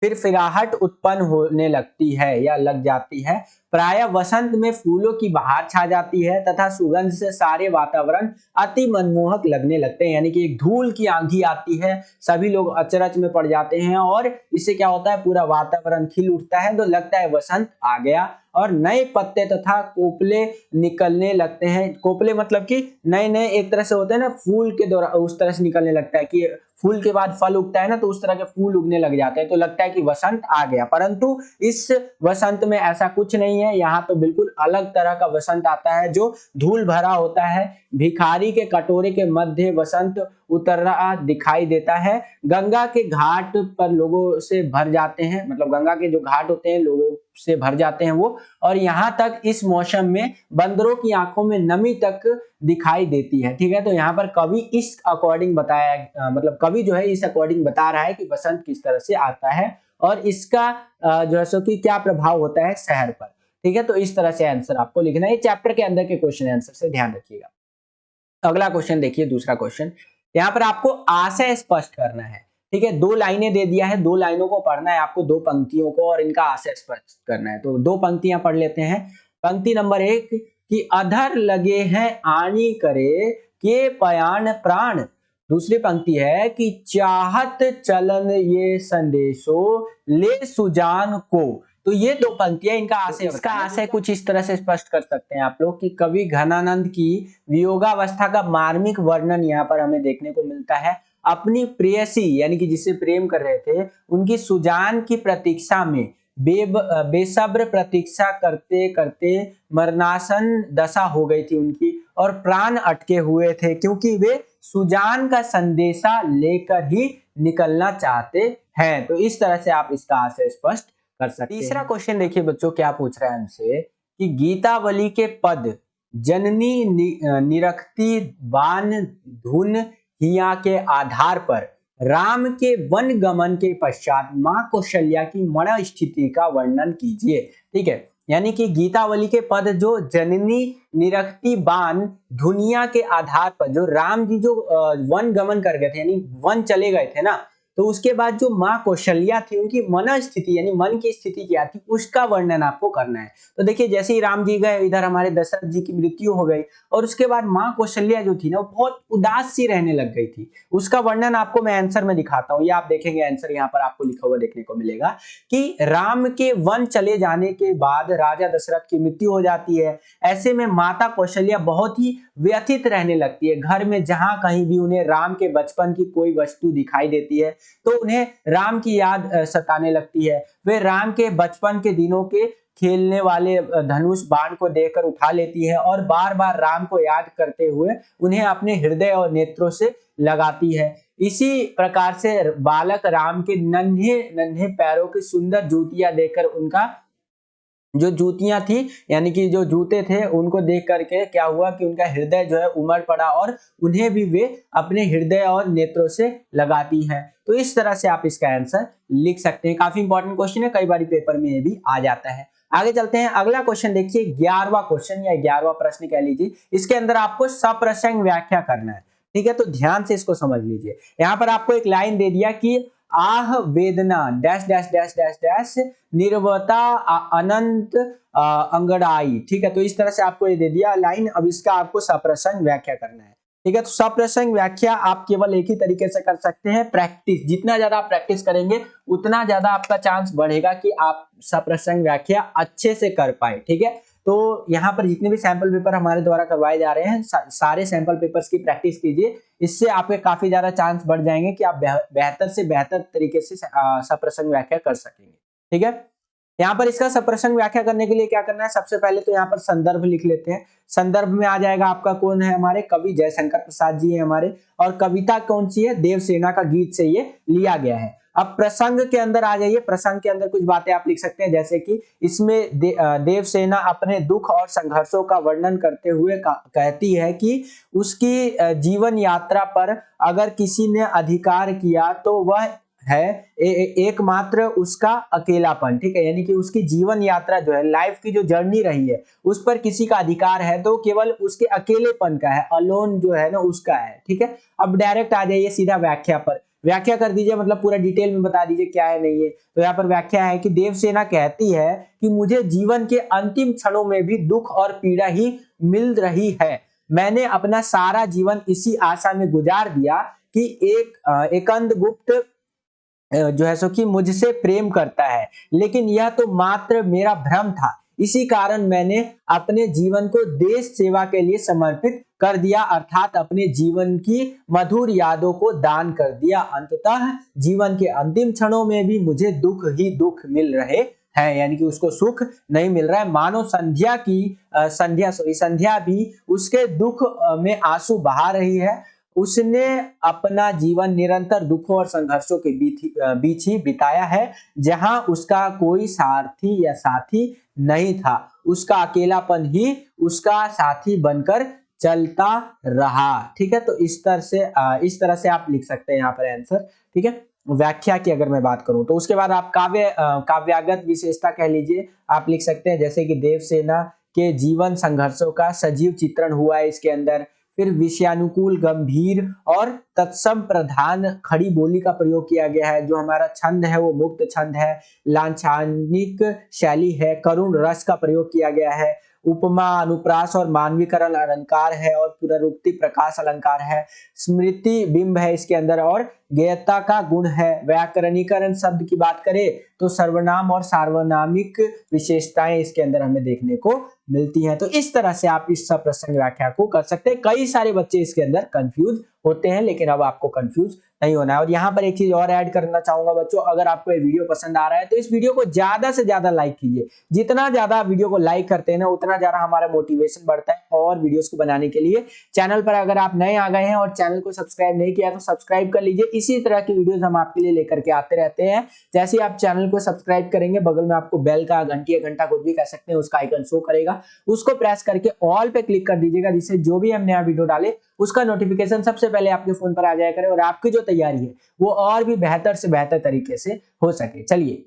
फिर फिराहट उत्पन्न होने लगती है या लग जाती है। प्रायः वसंत में फूलों की बहार छा जाती है तथा सुगंध से सारे वातावरण अति मनमोहक लगने लगते हैं। यानी कि एक धूल की आंधी आती है, सभी लोग अचरज में पड़ जाते हैं और इससे क्या होता है, पूरा वातावरण खिल उठता है, तो लगता है वसंत आ गया और नए पत्ते तथा कोपले निकलने लगते हैं। कोपले मतलब कि नए नए एक तरह से होते हैं ना, फूल के दौरान उस तरह से निकलने लगता है कि फूल के बाद फल उगता है ना, तो उस तरह के फूल उगने लग जाते हैं, तो लगता है कि वसंत आ गया। परंतु इस वसंत में ऐसा कुछ नहीं है। यहाँ तो बिल्कुल अलग तरह का वसंत आता है जो धूल भरा होता है। भिखारी के कटोरे के मध्य वसंत उतर रहा दिखाई देता है। गंगा के घाट पर लोगों से भर जाते हैं, मतलब गंगा के जो घाट होते हैं लोगों से भर जाते हैं वो, और यहाँ तक इस मौसम में बंदरों की आंखों में नमी तक दिखाई देती है, ठीक है। तो यहाँ पर कवि इस अकॉर्डिंग बताया, मतलब कवि जो है इस अकॉर्डिंग बता रहा है कि वसंत किस तरह से आता है और इसका जो है सो कि क्या प्रभाव होता है शहर पर, ठीक है। तो इस तरह से आंसर आपको लिखना है, चैप्टर के अंदर के क्वेश्चन आंसर से ध्यान रखिएगा। अगला क्वेश्चन देखिए, दूसरा क्वेश्चन। यहाँ पर आपको आशय स्पष्ट करना है, ठीक है। 2 लाइनें दे दिया है, 2 लाइनों को पढ़ना है आपको, 2 पंक्तियों को, और इनका आशय स्पष्ट करना है। तो 2 पंक्तियां पढ़ लेते हैं। पंक्ति नंबर 1 कि अधर लगे हैं आनी करे के पयान प्राण। दूसरी पंक्ति है कि चाहत चलन ये संदेशो ले सुजान को। तो ये 2 पंक्तियां, इनका आशय, इसका आशय कुछ इस तरह से स्पष्ट कर सकते हैं आप लोग कि कवि घनानंद की वियोगावस्था का मार्मिक वर्णन यहाँ पर हमें देखने को मिलता है। अपनी प्रेयसी यानी कि जिससे प्रेम कर रहे थे, उनकी सुजान की प्रतीक्षा में बेसब्र प्रतीक्षा करते करते मरणासन दशा हो गई थी उनकी, और प्राण अटके हुए थे क्योंकि वे सुजान का संदेशा लेकर ही निकलना चाहते हैं। तो इस तरह से आप इसका आशय स्पष्ट कर सकते हैं। तीसरा क्वेश्चन देखिए बच्चों, क्या पूछ रहा है हमसे कि गीतावली के पद जननी निरखती बान धुन हिया के आधार पर राम के वन गमन के पश्चात मां कौशल्या की मरण स्थिति का वर्णन कीजिए। ठीक है, यानी कि गीतावली के पद जो जननी निरखती बान धुनिया के आधार पर जो राम जी जो वन गमन कर गए थे यानी वन चले गए थे ना, तो उसके बाद जो मां कौशल्या थी उनकी मन स्थिति यानी मन की स्थिति क्या थी उसका वर्णन आपको करना है। तो देखिए जैसे ही राम जी गए इधर हमारे दशरथ जी की मृत्यु हो गई और उसके बाद मां कौशल्या जो थी ना वो बहुत उदास सी रहने लग गई थी। उसका वर्णन आपको मैं आंसर में दिखाता हूँ, ये आप देखेंगे आंसर यहाँ पर आपको लिखा हुआ देखने को मिलेगा कि राम के वन चले जाने के बाद राजा दशरथ की मृत्यु हो जाती है। ऐसे में माता कौशल्या बहुत ही व्यथित रहने लगती है। घर में जहां कहीं भी उन्हें राम के बचपन की कोई वस्तु दिखाई देती है तो उन्हें राम की याद सताने लगती है। वे राम के बचपन के दिनों के खेलने वाले धनुष बाण को देखकर उठा लेती है और बार बार राम को याद करते हुए उन्हें अपने हृदय और नेत्रों से लगाती है। इसी प्रकार से बालक राम के नन्हे नन्हे पैरों की सुंदर जूतियां देखकर उनका जो जूतियां थी यानी कि जो जूते थे उनको देख करके क्या हुआ कि उनका हृदय जो है उमड़ पड़ा और उन्हें भी वे अपने हृदय और नेत्रों से लगाती है। तो इस तरह से आप इसका आंसर लिख सकते हैं। काफी इंपॉर्टेंट क्वेश्चन है, कई बार पेपर में ये भी आ जाता है। आगे चलते हैं, अगला क्वेश्चन देखिए 11वां क्वेश्चन या 11वां प्रश्न कह लीजिए। इसके अंदर आपको सप्रसंग व्याख्या करना है। ठीक है, तो ध्यान से इसको समझ लीजिए। यहाँ पर आपको एक लाइन दे दिया कि आह वेदना dash dash dash dash dash निर्वता अनंत अंगड़ाई। ठीक है, तो इस तरह से आपको ये दे दिया लाइन। अब इसका आपको सप्रसंग व्याख्या करना है। ठीक है, तो सप्रसंग व्याख्या आप केवल एक ही तरीके से कर सकते हैं, प्रैक्टिस। जितना ज्यादा आप प्रैक्टिस करेंगे उतना ज्यादा आपका चांस बढ़ेगा कि आप सप्रसंग व्याख्या अच्छे से कर पाए। ठीक है, तो यहाँ पर जितने भी सैंपल पेपर हमारे द्वारा करवाए जा रहे हैं सारे सैंपल पेपर्स की प्रैक्टिस कीजिए। इससे आपके काफी ज्यादा चांस बढ़ जाएंगे कि आप बेहतर से बेहतर तरीके से सप्रसंग व्याख्या कर सकेंगे। ठीक है, यहाँ पर इसका सप्रसंग व्याख्या करने के लिए क्या करना है, सबसे पहले तो यहाँ पर संदर्भ लिख लेते हैं। संदर्भ में आ जाएगा आपका कौन है, हमारे कवि जयशंकर प्रसाद जी है हमारे, और कविता कौन सी है, देवसेना का गीत से ये लिया गया है। अब प्रसंग के अंदर आ जाइए। प्रसंग के अंदर कुछ बातें आप लिख सकते हैं, जैसे कि इसमें देवसेना अपने दुख और संघर्षों का वर्णन करते हुए कहती है कि उसकी जीवन यात्रा पर अगर किसी ने अधिकार किया तो वह है एकमात्र उसका अकेलापन। ठीक है, यानी कि उसकी जीवन यात्रा जो है, लाइफ की जो जर्नी रही है, उस पर किसी का अधिकार है तो केवल उसके अकेलेपन का है, अलोन जो है ना उसका है। ठीक है, अब डायरेक्ट आ जाइए सीधा व्याख्या पर। व्याख्या कर दीजिए, मतलब पूरा डिटेल में बता दीजिए क्या है नहीं है। तो यहाँ पर व्याख्या है कि देवसेना कहती है कि मुझे जीवन के अंतिम क्षणों में भी दुख और पीड़ा ही मिल रही है। मैंने अपना सारा जीवन इसी आशा में गुजार दिया कि एकंद गुप्त जो है सो कि मुझसे प्रेम करता है, लेकिन यह तो मात्र मेरा भ्रम था। इसी कारण मैंने अपने जीवन को देश सेवा के लिए समर्पित कर दिया, अर्थात अपने जीवन की मधुर यादों को दान कर दिया। अंततः जीवन के अंतिम क्षणों में भी मुझे दुख ही दुख मिल रहे हैं, यानी कि उसको सुख नहीं मिल रहा है। मानो संध्या भी उसके दुख में आंसू बहा रही है। उसने अपना जीवन निरंतर दुखों और संघर्षों के बीच ही बिताया है, जहां उसका कोई सारथी या साथी नहीं था। उसका अकेलापन ही उसका साथी बनकर चलता रहा। ठीक है, तो इस तरह से आप लिख सकते हैं यहाँ पर आंसर। ठीक है, व्याख्या की अगर मैं बात करूं तो उसके बाद आप काव्यागत विशेषता कह लीजिए, आप लिख सकते हैं जैसे कि देवसेना के जीवन संघर्षों का सजीव चित्रण हुआ है इसके अंदर। फिर विषयानुकूल, गंभीर और तत्सम प्रधान खड़ी बोली का प्रयोग किया गया है। जो हमारा छंद है वो मुक्त छंद है, लांछनिक शैली है, करुण रस का प्रयोग किया गया है, उपमा, अनुप्रास और मानवीकरण अलंकार है, और पुनरुक्ति प्रकाश अलंकार है, स्मृति बिंब है इसके अंदर, और गेयता का गुण है। व्याकरणीकरण शब्द की बात करें तो सर्वनाम और सार्वनामिक विशेषताएं इसके अंदर हमें देखने को मिलती हैं। तो इस तरह से आप इस सप्रसंग व्याख्या को कर सकते हैं। कई सारे बच्चे इसके अंदर कंफ्यूज होते हैं, लेकिन अब आपको कंफ्यूज नहीं होना है। और यहाँ पर एक चीज और ऐड करना चाहूंगा बच्चों, अगर आपको ये वीडियो पसंद आ रहा है तो इस वीडियो को ज्यादा से ज्यादा लाइक कीजिए। जितना ज्यादा वीडियो को लाइक करते हैं ना, उतना ज्यादा हमारा मोटिवेशन बढ़ता है और वीडियोस को बनाने के लिए। चैनल पर अगर आप नए आ गए हैं और चैनल को सब्सक्राइब नहीं किया तो सब्सक्राइब कर लीजिए। इसी तरह की वीडियोस हम आपके लिए लेकर के आते रहते हैं। जैसे ही आप चैनल को सब्सक्राइब करेंगे, बगल में आपको बेल का, घंटी या घंटा, कुछ भी कह सकते हैं, उसका आइकन शो करेगा, उसको प्रेस करके ऑल पे क्लिक कर दीजिएगा, जिससे जो भी हम नया वीडियो डाले उसका नोटिफिकेशन सबसे पहले आपके फोन पर आ जाया करे और आपकी जो तैयारी है वो और भी बेहतर से बेहतर तरीके से हो सके। चलिए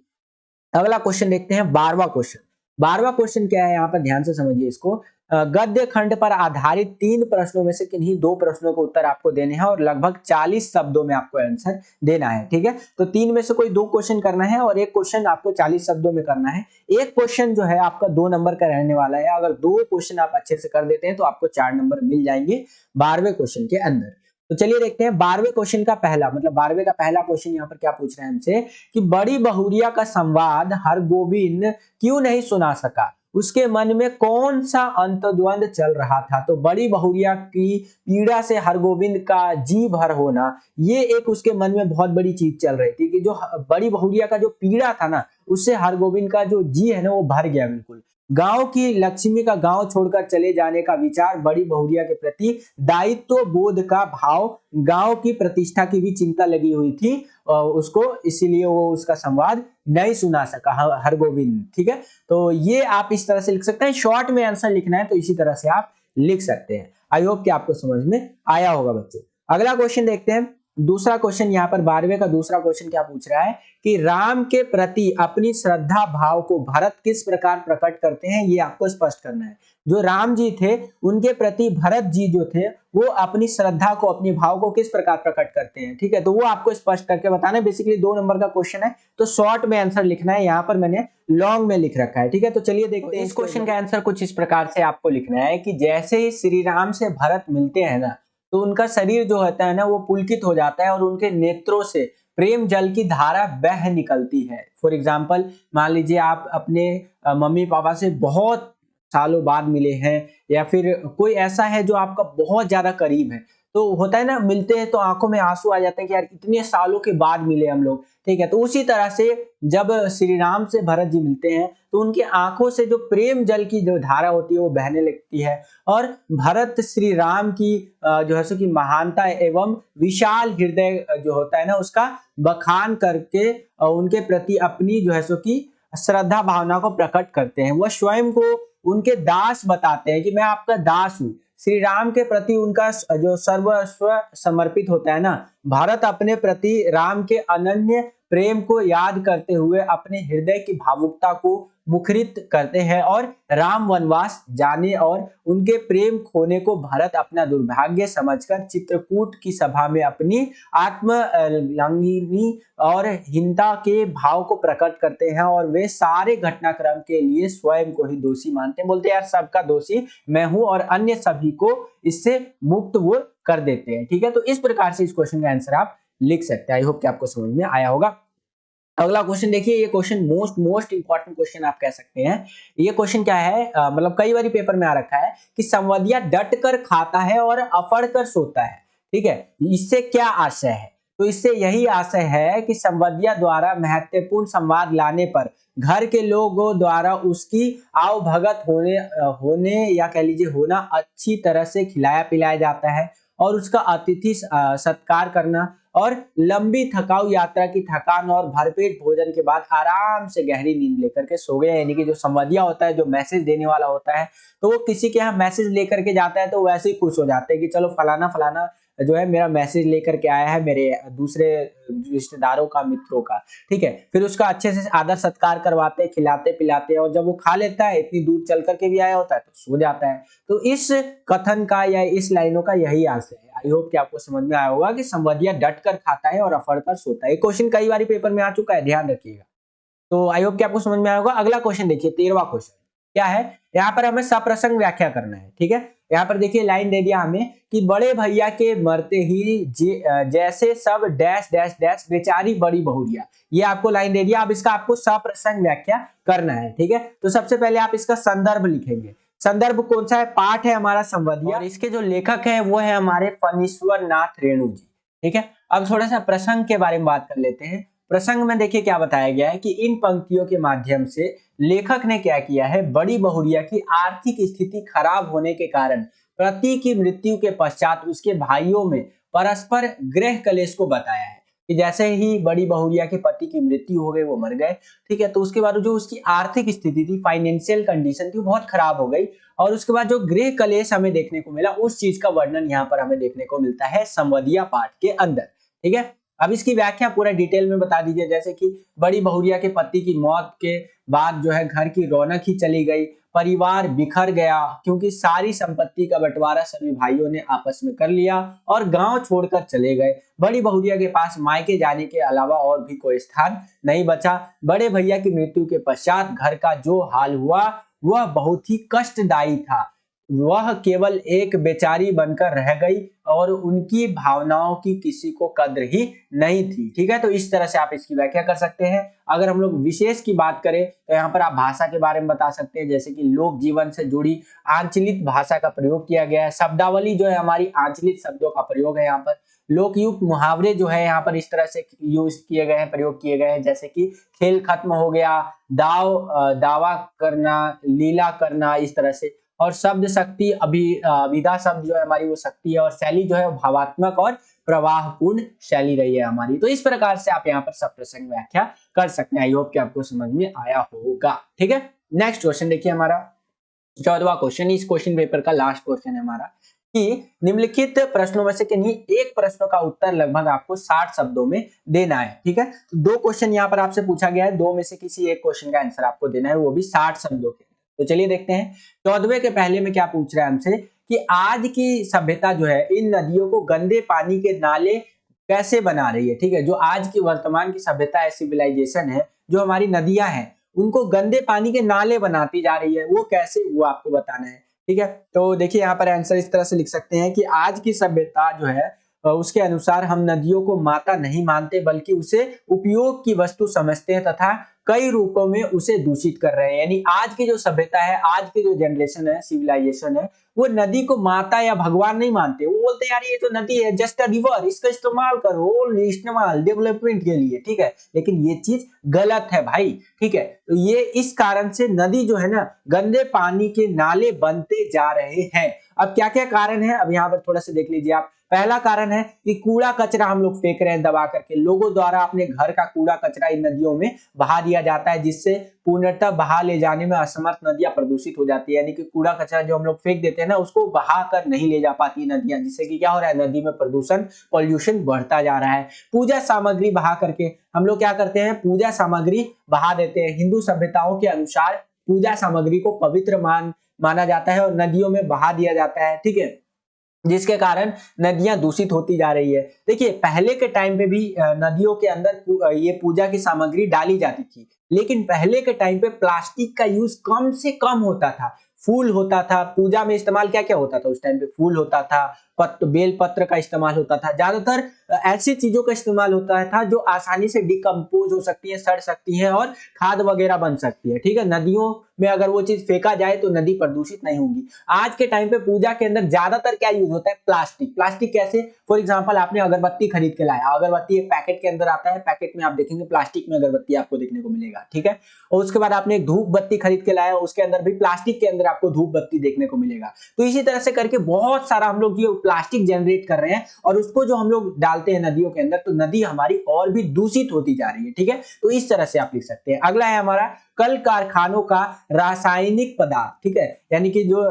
अगला क्वेश्चन देखते हैं, 12वां क्वेश्चन। 12वां क्वेश्चन क्या है, यहाँ पर ध्यान से समझिए इसको। गद्य खंड पर आधारित 3 प्रश्नों में से किन्हीं 2 प्रश्नों के उत्तर आपको देने हैं और लगभग 40 शब्दों में आपको आंसर देना है। ठीक है, तो 3 में से कोई 2 क्वेश्चन करना है और एक क्वेश्चन आपको 40 शब्दों में करना है। एक क्वेश्चन जो है आपका 2 नंबर का रहने वाला है। अगर 2 क्वेश्चन आप अच्छे से कर देते हैं तो आपको 4 नंबर मिल जाएंगे 12वें क्वेश्चन के अंदर। तो चलिए देखते हैं 12वें क्वेश्चन का पहला, मतलब 12वें का पहला क्वेश्चन यहाँ पर क्या पूछ रहे हैं हमसे कि बड़ी बहुरिया का संवाद हरगोविंद क्यों नहीं सुना सका, उसके मन में कौन सा अंतर्द्वंद चल रहा था। तो बड़ी बहुरिया की पीड़ा से हरगोविंद का जी भर होना, ये एक उसके मन में बहुत बड़ी चीज चल रही थी कि जो बड़ी बहुरिया का जो पीड़ा था ना, उससे हरगोविंद का जो जी है ना वो भर गया बिल्कुल। गांव की लक्ष्मी का गांव छोड़कर चले जाने का विचार, बड़ी बहुरिया के प्रति दायित्व बोध का भाव, गांव की प्रतिष्ठा की भी चिंता लगी हुई थी उसको, इसीलिए वो उसका संवाद नहीं सुना सका हरगोविंद। ठीक है, तो ये आप इस तरह से लिख सकते हैं। शॉर्ट में आंसर लिखना है तो इसी तरह से आप लिख सकते हैं। आई होप कि आपको समझ में आया होगा बच्चों। अगला क्वेश्चन देखते हैं, दूसरा क्वेश्चन। यहाँ पर 12वें का दूसरा क्वेश्चन क्या पूछ रहा है कि राम के प्रति अपनी श्रद्धा भाव को भरत किस प्रकार प्रकट करते हैं, ये आपको स्पष्ट करना है। जो राम जी थे उनके प्रति भरत जी जो थे वो अपनी श्रद्धा को, अपने भाव को किस प्रकार प्रकट करते हैं। ठीक है, तो वो आपको स्पष्ट करके बताना है। बेसिकली 2 नंबर का क्वेश्चन है तो शॉर्ट में आंसर लिखना है। यहाँ पर मैंने लॉन्ग में लिख रखा है। ठीक है, तो चलिए देखते हैं। इस क्वेश्चन का आंसर कुछ इस प्रकार से आपको लिखना है कि जैसे ही श्री राम से भरत मिलते हैं ना, तो उनका शरीर जो होता है ना वो पुलकित हो जाता है और उनके नेत्रों से प्रेम जल की धारा बह निकलती है। फॉर एग्जाम्पल मान लीजिए आप अपने मम्मी पापा से बहुत सालों बाद मिले हैं, या फिर कोई ऐसा है जो आपका बहुत ज्यादा करीब है, तो होता है ना मिलते हैं तो आंखों में आंसू आ जाते हैं कि यार इतने सालों के बाद मिले हम लोग। ठीक है, तो उसी तरह से जब श्री राम से भरत जी मिलते हैं तो उनकी आंखों से जो प्रेम जल की जो धारा होती है वो बहने लगती है और भरत श्री राम की जो है सो की महानता एवं विशाल हृदय जो होता है ना उसका बखान करके उनके प्रति अपनी जो है सो की श्रद्धा भावना को प्रकट करते हैं। वह स्वयं को उनके दास बताते हैं कि मैं आपका दास हूं। श्री राम के प्रति उनका जो सर्वस्व समर्पित होता है ना, भारत अपने प्रति राम के अनन्य प्रेम को याद करते हुए अपने हृदय की भावुकता को मुखरित करते हैं और राम वनवास जाने और उनके प्रेम खोने को भरत अपना दुर्भाग्य समझकर चित्रकूट की सभा में अपनी आत्मलंघनी और हिंसा के भाव को प्रकट करते हैं और वे सारे घटनाक्रम के लिए स्वयं को ही दोषी मानते हैं। बोलते हैं यार सबका दोषी मैं हूं और अन्य सभी को इससे मुक्त वो कर देते हैं। ठीक है, तो इस प्रकार से इस क्वेश्चन का आंसर आप लिख सकते हैं। आई होप कि आपको समझ में आया होगा। अगला क्वेश्चन देखिए, ये क्वेश्चन मोस्ट इंपॉर्टेंट क्वेश्चन आप कह सकते हैं। ये क्वेश्चन क्या है, मतलब कई बार पेपर में आ रखा है कि संवदिया डट कर खाता है और अफड़ कर सोता है। ठीक है, इससे क्या आशय है? तो इससे यही आशय है कि संवदिया द्वारा महत्वपूर्ण संवाद लाने पर घर के लोगों द्वारा उसकी आवभगत होने या कह लीजिए होना अच्छी तरह से खिलाया पिलाया जाता है और उसका अतिथि सत्कार करना और लंबी थकाऊ यात्रा की थकान और भरपेट भोजन के बाद आराम से गहरी नींद लेकर के सो गया। यानी कि जो संवादिया होता है, जो मैसेज देने वाला होता है, तो वो किसी के यहाँ मैसेज लेकर के जाता है तो वैसे ही खुश हो जाते हैं कि चलो फलाना फलाना जो है मेरा मैसेज लेकर के आया है मेरे दूसरे रिश्तेदारों का, मित्रों का। ठीक है, फिर उसका अच्छे से आदर सत्कार करवाते, खिलाते पिलाते, और जब वो खा लेता है, इतनी दूर चल करके भी आया होता है, तो सो जाता है। तो इस कथन का या इस लाइनों का यही आशय है। आई होप कि आपको समझ में आया होगा कि संवदिया डट कर खाता है और अफड़ कर सोता है। क्वेश्चन कई बार पेपर में आ चुका है, ध्यान रखिएगा। तो आई होप कि आपको समझ में आया होगा। अगला क्वेश्चन देखिए, 13वां क्वेश्चन क्या है, यहाँ पर हमें सप्रसंग व्याख्या करना है। ठीक है, यहाँ पर देखिए लाइन दे दिया हमें कि बड़े भैया के मरते ही जैसे सब डैश डैश डैश बेचारी बड़ी बहुरिया। ये आपको लाइन दे दिया। अब इसका आपको सप्रसंग व्याख्या करना है। ठीक है, तो सबसे पहले आप इसका संदर्भ लिखेंगे। संदर्भ कौन सा है, पाठ है हमारा संवदिया, और इसके जो लेखक है वो है हमारे फणीश्वर नाथ रेणु जी। ठीक है, अब थोड़ा सा प्रसंग के बारे में बात कर लेते हैं। प्रसंग में देखिए क्या बताया गया है कि इन पंक्तियों के माध्यम से लेखक ने क्या किया है, बड़ी बहुरिया की आर्थिक स्थिति खराब होने के कारण पति की मृत्यु के पश्चात उसके भाइयों में परस्पर गृह कलेश को बताया है कि जैसे ही बड़ी बहुरिया के पति की मृत्यु हो गई, वो मर गए, ठीक है, तो उसके बाद जो उसकी आर्थिक स्थिति थी, फाइनेंशियल कंडीशन थी, वो बहुत खराब हो गई, और उसके बाद जो गृह कलेश हमें देखने को मिला, उस चीज का वर्णन यहाँ पर हमें देखने को मिलता है संवदिया पाठ के अंदर। ठीक है, अब इसकी व्याख्या पूरा डिटेल में बता दीजिए। जैसे कि बड़ी बहुरिया के पति की मौत के बाद जो है घर की रौनक ही चली गई, परिवार बिखर गया क्योंकि सारी संपत्ति का बंटवारा सभी भाइयों ने आपस में कर लिया और गांव छोड़कर चले गए। बड़ी बहुरिया के पास मायके जाने के अलावा और भी कोई स्थान नहीं बचा। बड़े भैया की मृत्यु के पश्चात घर का जो हाल हुआ वह बहुत ही कष्टदायी था। वह केवल एक बेचारी बनकर रह गई और उनकी भावनाओं की किसी को कद्र ही नहीं थी। ठीक है, तो इस तरह से आप इसकी व्याख्या कर सकते हैं। अगर हम लोग विशेष की बात करें तो यहाँ पर आप भाषा के बारे में बता सकते हैं, जैसे कि लोक जीवन से जुड़ी आंचलिक भाषा का प्रयोग किया गया है। शब्दावली जो है हमारी आंचलिक शब्दों का प्रयोग है यहाँ पर। लोकयुक्त मुहावरे जो है यहाँ पर इस तरह से यूज किए गए हैं, प्रयोग किए गए हैं, जैसे कि खेल खत्म हो गया, दावा करना, लीला करना, इस तरह से। और शब्द शक्ति, अभिधा शब्द जो है हमारी वो शक्ति है, और शैली जो है भावात्मक और प्रवाहपूर्ण शैली रही है हमारी। तो इस प्रकार से आप यहाँ पर सब प्रसंग व्याख्या कर सकते हैं। आई होप कि आपको समझ में आया होगा। ठीक है, नेक्स्ट क्वेश्चन देखिए, हमारा 14वां क्वेश्चन, इस क्वेश्चन पेपर का लास्ट क्वेश्चन है हमारा, कि निम्नलिखित प्रश्नों में से किन्हीं एक प्रश्न का उत्तर लगभग आपको 60 शब्दों में देना है। ठीक है, तो दो क्वेश्चन यहाँ पर आपसे पूछा गया है, दो में से किसी एक क्वेश्चन का आंसर आपको देना है, वो भी 60 शब्दों के। तो चलिए देखते हैं 14वें के पहले में क्या पूछ रहा है हमसे, कि आज की सभ्यता जो है इन नदियों को गंदे पानी के नाले कैसे बना रही है। ठीक है, जो आज की वर्तमान की सभ्यता है, सिविलाइजेशन है, जो हमारी नदियां हैं उनको गंदे पानी के नाले बनाती जा रही है, वो कैसे, वो आपको बताना है। ठीक है, तो देखिए यहाँ पर आंसर इस तरह से लिख सकते हैं कि आज की सभ्यता जो है उसके अनुसार हम नदियों को माता नहीं मानते बल्कि उसे उपयोग की वस्तु समझते हैं तथा कई रूपों में उसे दूषित कर रहे हैं। यानी आज की जो सभ्यता है, आज की जो जनरेशन है, सिविलाइजेशन है, वो नदी को माता या भगवान नहीं मानते। वो बोलते हैं यार ये तो नदी है, जस्ट अ रिवर, इसका इस्तेमाल करो, इस्तेमाल डेवलपमेंट के लिए। ठीक है, लेकिन ये चीज गलत है भाई। ठीक है, तो ये इस कारण से नदी जो है ना, गंदे पानी के नाले बनते जा रहे हैं। अब क्या क्या कारण है, अब यहाँ पर थोड़ा सा देख लीजिए आप। पहला कारण है कि कूड़ा कचरा हम लोग फेंक रहे हैं दबा करके, लोगों द्वारा अपने घर का कूड़ा कचरा इन नदियों में बहा दिया जाता है, जिससे पूर्णतः बहा ले जाने में असमर्थ नदियां प्रदूषित हो जाती है। यानी कि कूड़ा कचरा जो हम लोग फेंक देते हैं ना, उसको बहा कर नहीं ले जा पाती नदियां, जिससे कि क्या हो रहा है, नदी में पॉल्यूशन बढ़ता जा रहा है। पूजा सामग्री बहा करके हम लोग क्या करते हैं, पूजा सामग्री बहा देते हैं। हिंदू सभ्यताओं के अनुसार पूजा सामग्री को पवित्र माना जाता है और नदियों में बहा दिया जाता है। ठीक है, जिसके कारण नदियां दूषित होती जा रही है। देखिए पहले के टाइम पे भी नदियों के अंदर ये पूजा की सामग्री डाली जाती थी, लेकिन पहले के टाइम पे प्लास्टिक का यूज कम से कम होता था। फूल होता था पूजा में, इस्तेमाल क्या क्या होता था उस टाइम पे, फूल होता था, बेल पत्र का इस्तेमाल होता था, ज्यादातर ऐसी चीजों का इस्तेमाल होता था जो आसानी से डिकम्पोज हो सकती है, सड़ सकती है और खाद वगैरह बन सकती है। ठीक है, नदियों में अगर वो चीज फेंका जाए तो नदी प्रदूषित नहीं होगी। आज के टाइम पे पूजा के अंदर ज्यादातर क्या यूज होता है, प्लास्टिक। प्लास्टिक कैसे, फॉर एग्जांपल आपने अगरबत्ती खरीद के लाया, अगरबत्ती एक पैकेट के अंदर आता है, पैकेट में आप देखेंगे प्लास्टिक में अगरबत्ती आपको देखने को मिलेगा। ठीक है, और उसके बाद आपने एक धूप बत्ती खरीद के लाया, उसके अंदर भी प्लास्टिक के अंदर आपको धूप बत्ती देखने को मिलेगा। तो इसी तरह से करके बहुत सारा हम लोग जो प्लास्टिक जनरेट कर रहे हैं और उसको जो हम लोग डालते हैं नदियों के अंदर, तो नदी हमारी और भी दूषित होती जा रही है। ठीक है, तो इस तरह से आप लिख सकते हैं। अगला है हमारा कल कारखानों का रासायनिक पदार्थ। ठीक है, यानी कि जो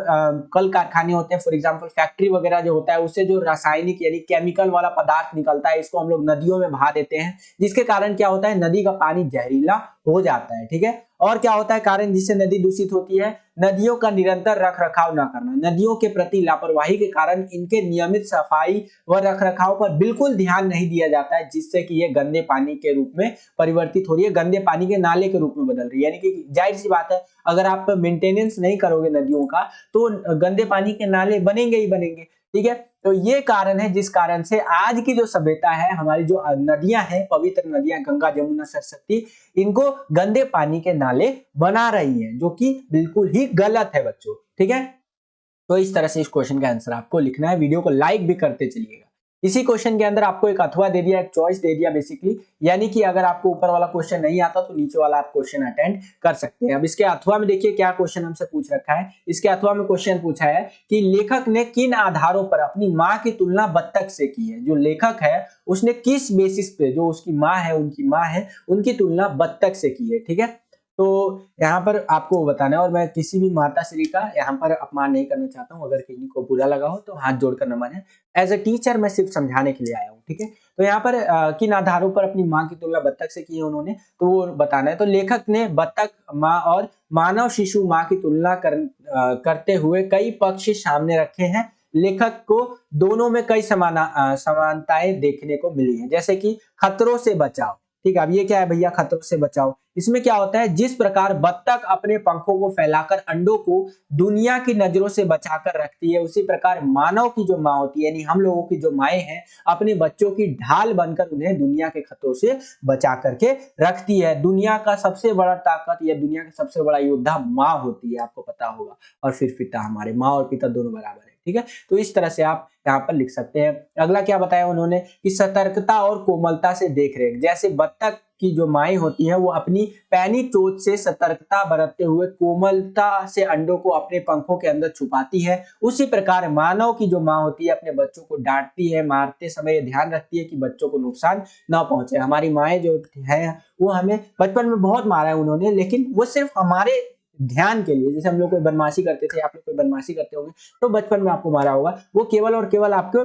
कल कारखाने होते हैं, फॉर एग्जांपल फैक्ट्री वगैरह जो होता है, उससे जो रासायनिक यानी केमिकल वाला पदार्थ निकलता है, इसको हम लोग नदियों में बहा देते हैं, जिसके कारण क्या होता है, नदी का पानी जहरीला हो जाता है। ठीक है, और क्या होता है कारण जिससे नदी दूषित होती है, नदियों का निरंतर रख रखाव न करना। नदियों के प्रति लापरवाही के कारण इनके नियमित सफाई व रख रखाव पर बिल्कुल ध्यान नहीं दिया जाता है, जिससे कि ये गंदे पानी के रूप में परिवर्तित हो रही है, गंदे पानी के नाले के रूप में बदल रही है। यानी कि जाहिर सी बात है, अगर आप मेंटेनेंस नहीं करोगे नदियों का तो गंदे पानी के नाले बनेंगे ही बनेंगे। ठीक है, तो ये कारण है जिस कारण से आज की जो सभ्यता है, हमारी जो नदियां हैं, पवित्र नदियां गंगा जमुना सरस्वती, इनको गंदे पानी के नाले बना रही हैं, जो कि बिल्कुल ही गलत है बच्चों। ठीक है। तो इस तरह से इस क्वेश्चन का आंसर आपको लिखना है, वीडियो को लाइक भी करते चलिएगा। इसी क्वेश्चन के अंदर आपको एक अथवा दे दिया, एक चॉइस दे दिया बेसिकली, यानी कि अगर आपको ऊपर वाला क्वेश्चन नहीं आता तो नीचे वाला आप क्वेश्चन अटेंड कर सकते हैं। अब इसके अथवा में देखिए क्या क्वेश्चन हमसे पूछ रखा है। इसके अथवा में क्वेश्चन पूछा है कि लेखक ने किन आधारों पर अपनी माँ की तुलना बत्तख से की है। जो लेखक है उसने किस बेसिस पे, जो उसकी माँ है, उनकी माँ है, उनकी तुलना बत्तख से की है। ठीक है, तो यहाँ पर आपको बताना है, और मैं किसी भी माता श्री का यहाँ पर अपमान नहीं करना चाहता हूँ। अगर किसी को बुरा लगा हो तो हाथ जोड़कर न माने, एज ए टीचर मैं सिर्फ समझाने के लिए आया हूँ। ठीक है, तो यहाँ पर किन आधारों पर अपनी माँ की तुलना बत्तख से की है उन्होंने, तो वो बताना है। तो लेखक ने बत्तख माँ और मानव शिशु माँ की तुलना करते हुए कई पक्ष सामने रखे हैं। लेखक को दोनों में कई समानताएं देखने को मिली है, जैसे कि खतरों से बचाव। ठीक है, अब ये क्या है भैया, खतरों से बचाव। इसमें क्या होता है, जिस प्रकार बत्तख अपने पंखों को फैलाकर अंडों को दुनिया की नजरों से बचाकर रखती है, उसी प्रकार मानव की जो माँ होती है, यानी हम लोगों की जो माएँ हैं, अपने बच्चों की ढाल बनकर उन्हें दुनिया के खतरों से बचा करके रखती है। दुनिया का सबसे बड़ा ताकत या दुनिया का सबसे बड़ा योद्धा माँ होती है, आपको पता होगा। और फिर पिता, हमारे माँ और पिता दोनों बराबर है। ठीक है, तो इस तरह से आप यहाँ पर लिख सकते हैं। अगला क्या बताया उन्होंने कि सतर्कता और कोमलता से देख रेख। जैसे बत्तख की जो माएँ होती हैं वो अपनी पैनी चोंच से सतर्कता बरतते हुए कोमलता से अंडों को अपने पंखों के अंदर छुपाती है, उसी प्रकार मानव की जो माँ होती है अपने बच्चों को डांटती है, मारते समय ध्यान रखती है कि बच्चों को नुकसान ना पहुंचे। हमारी माएँ जो है वो हमें बचपन में बहुत मारा है उन्होंने, लेकिन वो सिर्फ हमारे ध्यान के लिए। जैसे हम लोग कोई बदमाशी करते थे, आप लोग कोई बदमाशी करते होंगे तो बचपन में आपको मारा होगा, वो केवल और केवल आपको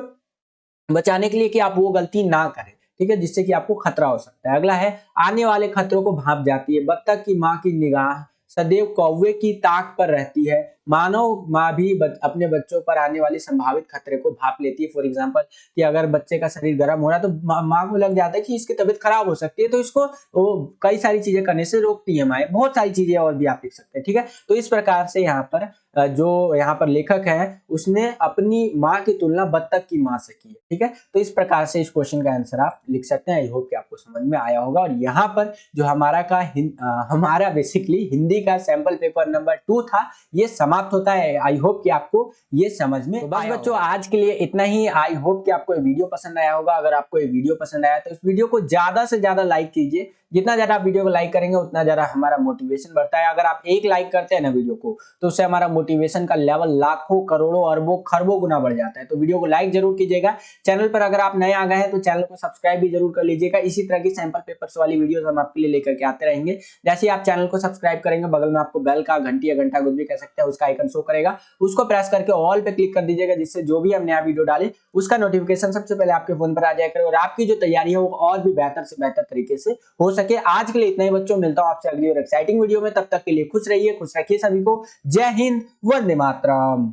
बचाने के लिए कि आप वो गलती ना करें। ठीक है, जिससे कि आपको खतरा हो सकता है। अगला है आने वाले खतरों को भांप जाती है। बत्तख की माँ की निगाह सदैव कौवे की ताक पर रहती है। मानव माँ भी अपने बच्चों पर आने वाले संभावित खतरे को भांप लेती है। फॉर एग्जांपल कि अगर बच्चे का शरीर गर्म हो रहा है तो माँ को लग जाता है कि इसकी तबीयत खराब हो सकती है, तो इसको वो कई सारी चीजें करने से रोकती है माएँ। बहुत सारी चीजें और भी आप लिख सकते हैं। ठीक है, तो इस प्रकार से यहाँ पर जो यहाँ पर लेखक है उसने अपनी माँ की तुलना बत्तख की माँ से की है। ठीक है, तो इस प्रकार से इस क्वेश्चन का आंसर आप लिख सकते हैं। आई होप कि आपको समझ में आया होगा। और यहाँ पर जो हमारा बेसिकली हिंदी का सैंपल पेपर नंबर 2 था, ये समाप्त होता है। आई होप कि आपको ये समझ में तो बस बच्चों आज के लिए इतना ही। आई होप कि आपको ये वीडियो पसंद आया होगा। अगर आपको ये वीडियो पसंद आया तो इस वीडियो को ज्यादा से ज्यादा लाइक कीजिए। जितना ज्यादा आप वीडियो को लाइक करेंगे उतना ज्यादा हमारा मोटिवेशन बढ़ता है। अगर आप एक लाइक करते हैं ना वीडियो को, तो उससे हमारा मोटिवेशन का लेवल लाखों, करोड़ों, अरबों, खरबों गुना बढ़ जाता है। तो वीडियो को लाइक जरूर कीजिएगा। चैनल पर अगर आप नए आ गए हैं तो चैनल को सब्सक्राइब भी जरूर कर लीजिएगा। इसी तरह की सैंपल पेपर्स वाली वीडियोस हम आपके लिए लेकर के आते रहेंगे। जैसे ही आप चैनल को सब्सक्राइब करेंगे, बगल में आपको बेल का घंटी या घंटा कुछ भी कह सकते हैं उसका आइकन शो करेगा, उसको प्रेस करके ऑल पे क्लिक कर दीजिएगा, जिससे जो भी हम नया वीडियो डालें उसका नोटिफिकेशन सबसे पहले आपके फोन पर आ जाया करे और आपकी जो तैयारी है वो और भी बेहतर से बेहतर तरीके से हो सके। आज के लिए इतना ही बच्चों, मिलता हूं आपसे अगली और एक्साइटिंग वीडियो में। तब तक के लिए खुश रहिए, खुश रखिए सभी को। जय हिंद, वंदे मातरम।